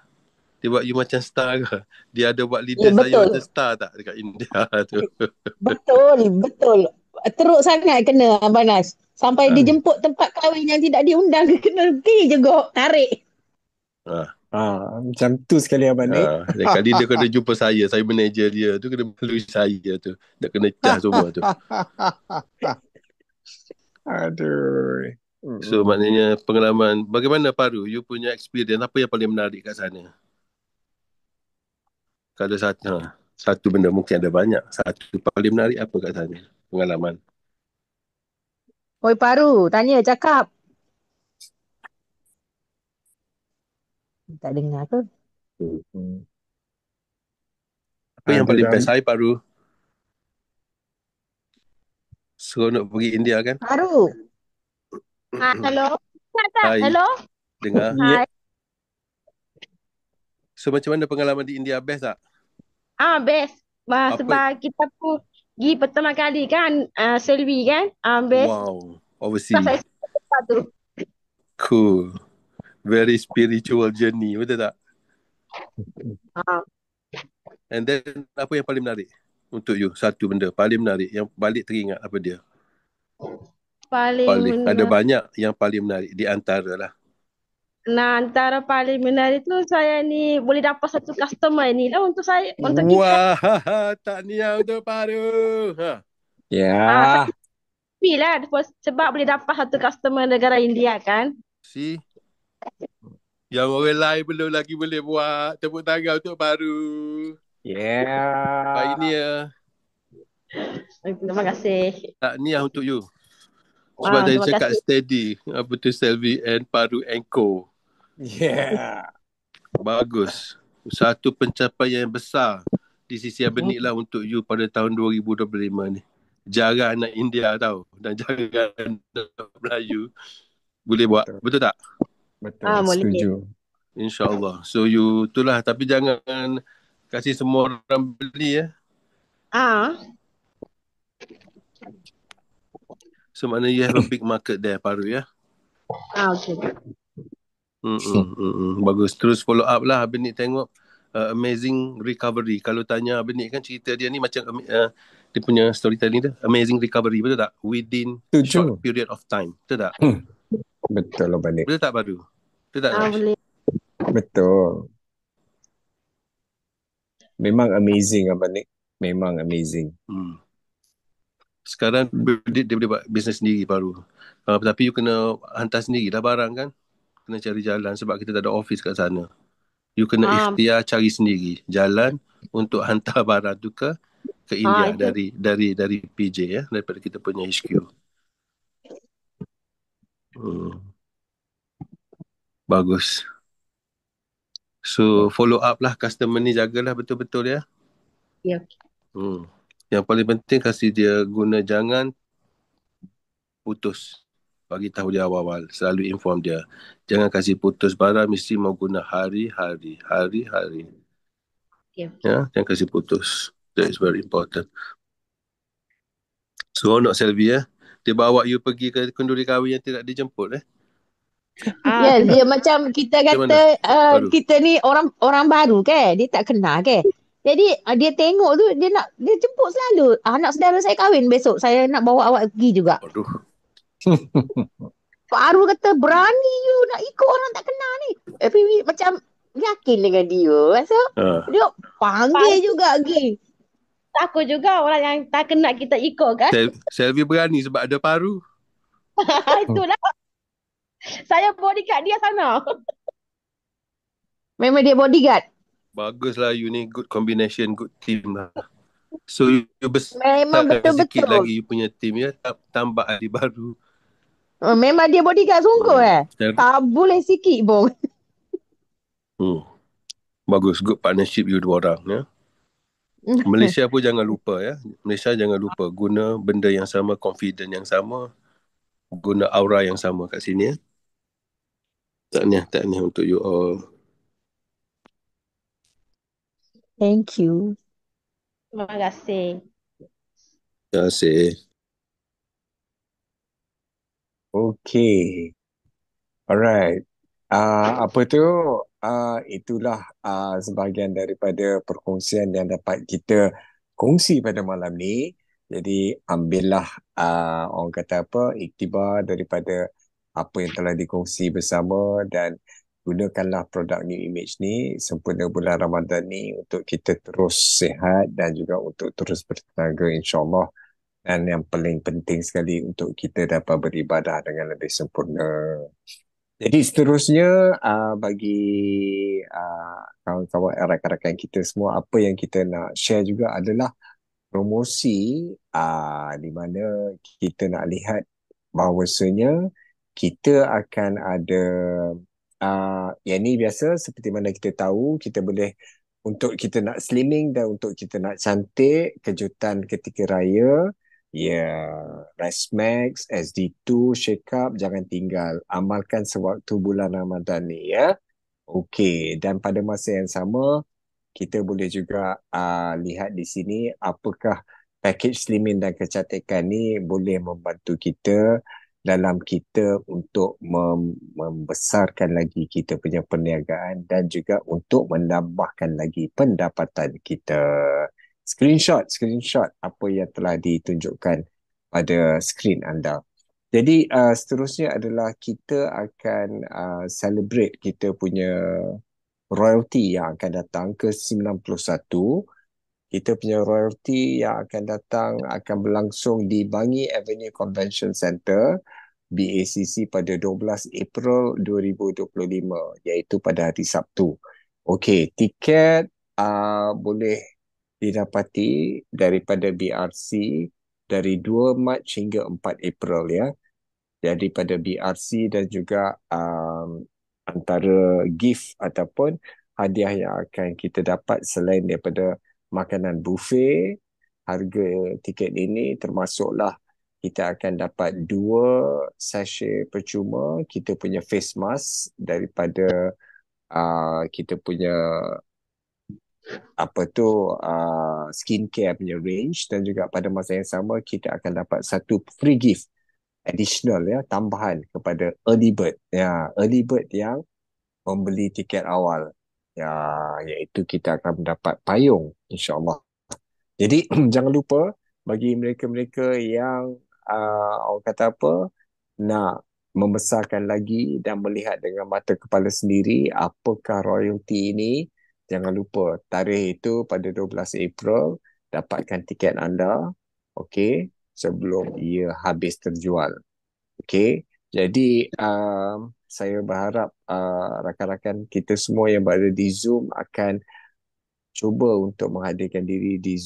Dia buat you macam star ke? Dia ada buat leader saya betul. macam star tak dekat India tu? Betul. Teruk sangat kena Abang Nas. Sampai dijemput tempat kahwin yang tidak diundang, kena pergi juga, tarik. Macam tu sekali Abang Nik. Lain kali dia kena jumpa saya manager dia tu, kena melalui saya tu. Dah kena cas semua tu. Aduh. So maknanya pengalaman, bagaimana Paru? You punya experience, apa yang paling menarik kat sana? Kalau satu benda, mungkin ada banyak. Satu paling menarik apa kat sana? Pengalaman. Oi Paru, tanya, cakap. Tak dengar ke? Apa yang paling best? Hai Paru. Seronok pergi India kan? Paru. Hello. Hai. Hello. Dengar? Hai. So macam mana pengalaman di India? Best tak? Best. Sebab kita pun pergi pertama kali kan, Selvi kan. Best. Wow. Overseas. Saya tu. Cool. Very spiritual journey. Betul tak? And then apa yang paling menarik untuk you? Satu benda paling menarik yang balik teringat, apa dia? Paling ada banyak yang paling menarik di antara lah. Nah, antara paling menarik tu saya ni boleh dapat satu customer ni lah untuk saya, untuk kita. Wah, tahniah untuk Paru. Ya. Happy lah sebab boleh dapat satu customer negara India kan. Si yang orang lain belum lagi boleh buat. Tepuk tangan untuk Paru. Baik ni ya. Terima kasih. Tahniah untuk you. Sebab dia cakap steady. Apa tu, Selvi and Paru and Co. Yeah. Bagus. Satu pencapaian yang besar di sisi Abang Nik lah untuk you pada tahun 2025 ni. Jarang anak India tau. Dan jarang anak Melayu boleh buat. Betul tak? Betul. Setuju. InsyaAllah. So you itulah. Tapi jangan kasih semua orang beli ya. So maknanya you have a big market there, Paru ya. Okay. Bagus. Terus follow up lah. Abang Nik tengok amazing recovery. Kalau tanya Abang Nik kan, cerita dia ni macam dia punya storytelling dia amazing recovery. Betul tak? Within short period of time. Betul tak? Betul Abang Nik. Betul tak Paru? Betul tak? Boleh. Betul. Memang amazing Abang Nik. Memang amazing. Sekarang dia boleh buat bisnes sendiri Paru. Tapi you kena hantar sendiri dah barang kan. Kena cari jalan sebab kita tak ada office kat sana. You kena ikhtiar cari sendiri jalan untuk hantar barang tu ke India dari PJ ya, daripada kita punya HQ. Bagus. So follow up lah customer ni, jagalah betul-betul ya. Ya. Yang paling penting kasih dia guna, jangan putus. Bagi tahu dia awal-awal, selalu inform dia. Jangan kasih putus barang, mesti mau guna hari-hari. Ya, jangan kasih putus. That is very important. Seronok Selvi ya. Dia bawa you pergi ke kenduri kahwin yang tidak dijemput Ya, dia macam kita kata kita ni orang baru ke, dia tak kenal ke. Jadi dia tengok tu, dia jemput selalu. Anak saudara saya kahwin besok, saya nak bawa awak pergi juga. Aduh. Paru kata berani you nak ikut orang tak kenal ni. Tapi macam yakin dengan dia. So Ha. dia panggil juga lagi. Takut juga orang yang tak kenal kita ikut kan. Selvi berani sebab ada paru. Itulah. Saya bodyguard dia sana. Memang dia bodyguard. Baguslah you ni, good combination, good team lah. So you Memang besarkan sikit betul-betul. lagi you punya team ya, tambah ahli baru. Memang dia bodyguard sungguh tak boleh sikit pun. Bagus, good partnership you dua orang ya. Malaysia pun jangan lupa ya. Malaysia jangan lupa guna benda yang sama, confident yang sama, guna aura yang sama kat sini ya. Tahniah untuk you all. Thank you. Terima kasih. Terima kasih. Okay. Alright. Apa tu? Itulah sebahagian daripada perkongsian yang dapat kita kongsi pada malam ni. Jadi ambillah orang kata apa, iktibar daripada apa yang telah dikongsi bersama dan gunakanlah produk New Image ni sempena bulan Ramadan ni untuk kita terus sihat dan juga untuk terus bertenaga insyaAllah. Dan yang paling penting sekali untuk kita dapat beribadah dengan lebih sempurna. Jadi seterusnya bagi kawan-kawan rakan-rakan kita semua, apa yang kita nak share juga adalah promosi di mana kita nak lihat bahawasanya kita akan ada yang ni biasa seperti mana kita tahu kita boleh untuk kita nak slimming dan untuk kita nak cantik, kejutan ketika raya. Ya, Rice Max, SD2, Shake Up, jangan tinggal. Amalkan sewaktu bulan Ramadan ni ya. Okey, dan pada masa yang sama, kita boleh juga lihat di sini apakah package slimming dan kecantikan ni boleh membantu kita dalam kita untuk membesarkan lagi kita punya perniagaan dan juga untuk menambahkan lagi pendapatan kita. Screenshot apa yang telah ditunjukkan pada skrin anda. Jadi seterusnya adalah kita akan celebrate kita punya royalty yang akan datang ke 91. Kita punya royalty yang akan datang akan berlangsung di Bangi Avenue Convention Centre BACC pada 12 April 2025 iaitu pada hari Sabtu. Okey, tiket boleh didapati daripada BRC dari 2 Mac hingga 4 April ya. Jadi pada BRC dan juga antara gift ataupun hadiah yang akan kita dapat selain daripada makanan buffet, harga tiket ini termasuklah kita akan dapat 2 sachet percuma kita punya face mask daripada kita punya skincare punya range dan juga pada masa yang sama kita akan dapat satu free gift additional ya, tambahan kepada early bird yang membeli tiket awal ya, iaitu kita akan mendapat payung insyaAllah. Jadi jangan lupa bagi mereka-mereka yang orang kata apa nak membesarkan lagi dan melihat dengan mata kepala sendiri apakah royalty ini, jangan lupa tarikh itu pada 12 April, dapatkan tiket anda sebelum ia habis terjual. Jadi saya berharap rakan-rakan kita semua yang berada di Zoom akan cuba untuk menghadirkan diri di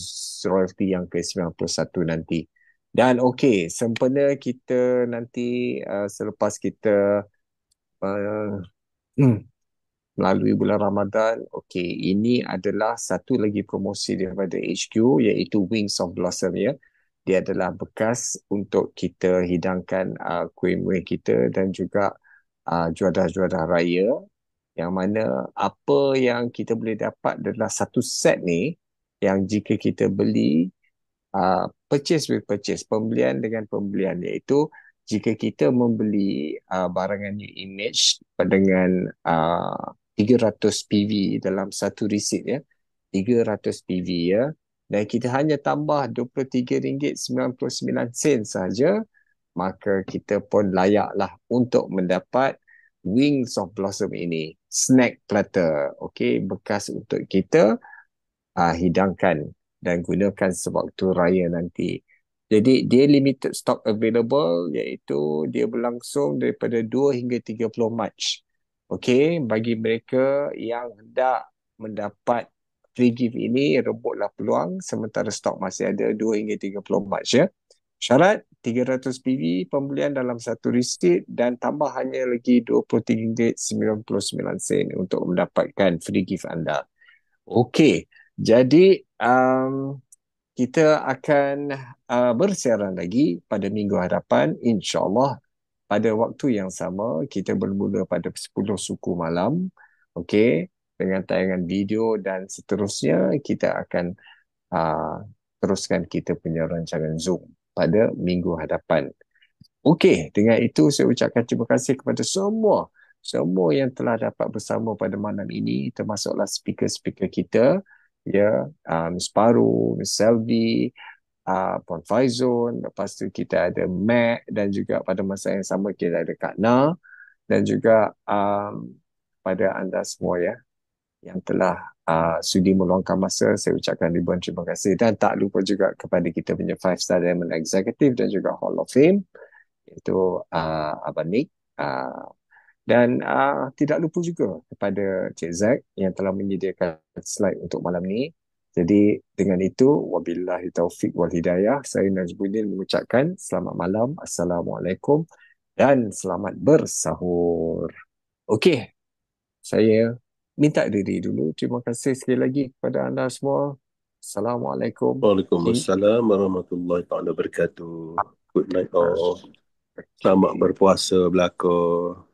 royalty yang ke-91 nanti. Dan sempena kita nanti selepas kita melalui bulan Ramadan, ini adalah satu lagi promosi daripada HQ iaitu Wings of Blossom ya. Dia adalah bekas untuk kita hidangkan kuih-muih kita dan juga juadah-juadah raya, yang mana apa yang kita boleh dapat adalah satu set ni yang jika kita beli purchase with purchase, pembelian dengan pembelian, iaitu jika kita membeli barangan New Image dengan 300 PV dalam satu receipt ya, 300 PV ya, dan kita hanya tambah RM23.99 sahaja, maka kita pun layaklah untuk mendapat Wings of Blossom ini. Snack platter. Okey, bekas untuk kita hidangkan dan gunakan sewaktu raya nanti. Jadi dia limited stock available, iaitu dia berlangsung daripada 2 hingga 30 Mac. Okey, bagi mereka yang hendak mendapat free gift ini, rebutlah peluang sementara stok masih ada 2 hingga 30 Mac ya. Syarat 300 PV pembelian dalam satu resit dan tambah hanya lagi RM23.99 untuk mendapatkan free gift anda. Okey, jadi kita akan bersiaran lagi pada minggu hadapan, insyaAllah pada waktu yang sama. Kita bermula pada 10 suku malam, okey, dengan tayangan video dan seterusnya. Kita akan teruskan kita punya rancangan Zoom pada minggu hadapan. Okey, dengan itu saya ucapkan terima kasih kepada semua yang telah dapat bersama pada malam ini, termasuklah speaker-speaker kita, ya, Miss Paru, Miss Selvi, Puan Faizun, lepas tu kita ada Mac, dan juga pada masa yang sama kita ada Kak Na, dan juga pada anda semua ya yang telah sudi meluangkan masa, saya ucapkan ribuan terima kasih. Dan tak lupa juga kepada kita punya 5-star Diamond Executive dan juga Hall of Fame, iaitu Abang Nick, dan tidak lupa juga kepada Cik Zack yang telah menyediakan slide untuk malam ni. Jadi dengan itu, wabillahi taufiq wal hidayah, saya Najmuddin mengucapkan selamat malam, Assalamualaikum dan selamat bersahur. Okey, saya minta diri dulu. Terima kasih sekali lagi kepada anda semua. Assalamualaikum. Waalaikumsalam warahmatullahi taala wabarakatuh. Good night all. Selamat berpuasa belaka.